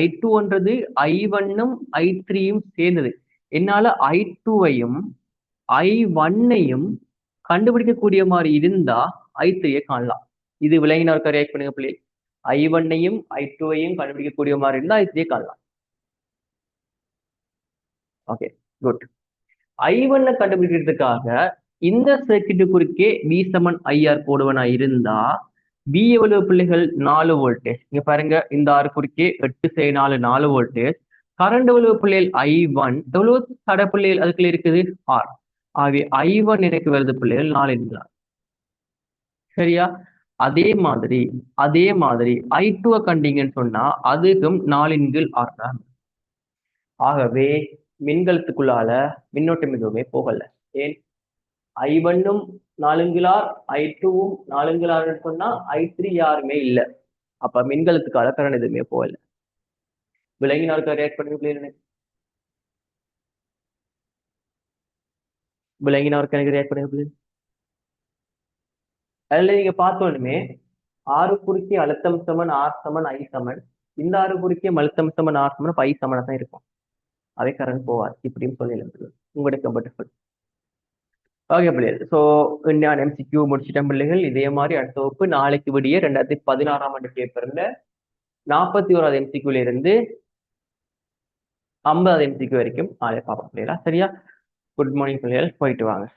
I2ன்றது I1ம் I3யும் சேர்ந்தது. என்னால I2வையும் I1ஐயும் கண்டுபிடிக்கக்கூடிய மாதிரி இருந்தா I3யை காணலாம். இது விளங்கினார் ரியாக்ட் பண்ணுங்க பிள்ளை. I1ஐயும் I2வையும் கண்டுபிடிக்கக்கூடிய மாதிரி இருந்தா I3யை காணலாம். Okay good. I1 கண்டுபிடிக்கிறதுக்காக இந்த சர்க்கியூட் குறுக்கே V சமன் IR போடுவனா இருந்தா V எவ்வளவு பிள்ளைகள் 4 வோல்டேஜ். இங்க பாருங்க இந்த ஆறு குறுக்கே 8 4 வோல்டேஜ். கரண்ட் எவ்வளவு பிள்ளைகள் I1 எவ்வளவு தட பிள்ளைகள் அதுக்குள்ள இருக்குது R. ஆகவே I1 எனக்கு வருது பிள்ளைகள் 4 என்கிறார். சரியா? அதே மாதிரி I2 கண்டீங்கன்னு சொன்னா அதுக்கும் 4 R தான். ஆகவே மின்கலத்துக்குள்ளால மின்னோட்டம் எதுவுமே போகல. ஏன்? I1ம் 4 R, I2வும் 4 R சொன்னா I3 யாருமே இல்ல. அப்ப மின்கலத்துக்கால கரண்ட் எதுவுமே போகல. விளங்கினாருக்கு ரியாக்ட் பண்ணுங்க. விளங்கினாருக்கு எனக்கு ரியாக்ட் பண்ணுங்க. அதுல நீங்க பார்த்தோன்னுமே 6 குறுக்கே அழுத்தம் சமன் R சமன் I சமன், இந்த 6 குறுக்கே அழுத்தம் சமன் R சமன் I சமனா தான் இருக்கும். அவை கரண்ட் போவார் இப்படின்னு சொல்லி உங்களுடைய கம்ஃபர்டபுள். ஓகே பிள்ளைகள். ஸோ நான் MCQ முடிச்சிட்டேன் பிள்ளைகள். இதே மாதிரி அடுத்த வகுப்பு நாளைக்கு விடிய 2016ஆம் ஆண்டு பேப்பர்ல 41வது MCQல இருந்து 50வது MCQ வரைக்கும் நாளை பார்ப்போம் பிள்ளைகளா. சரியா? குட் மார்னிங் பிள்ளைகள், போயிட்டு வாங்க.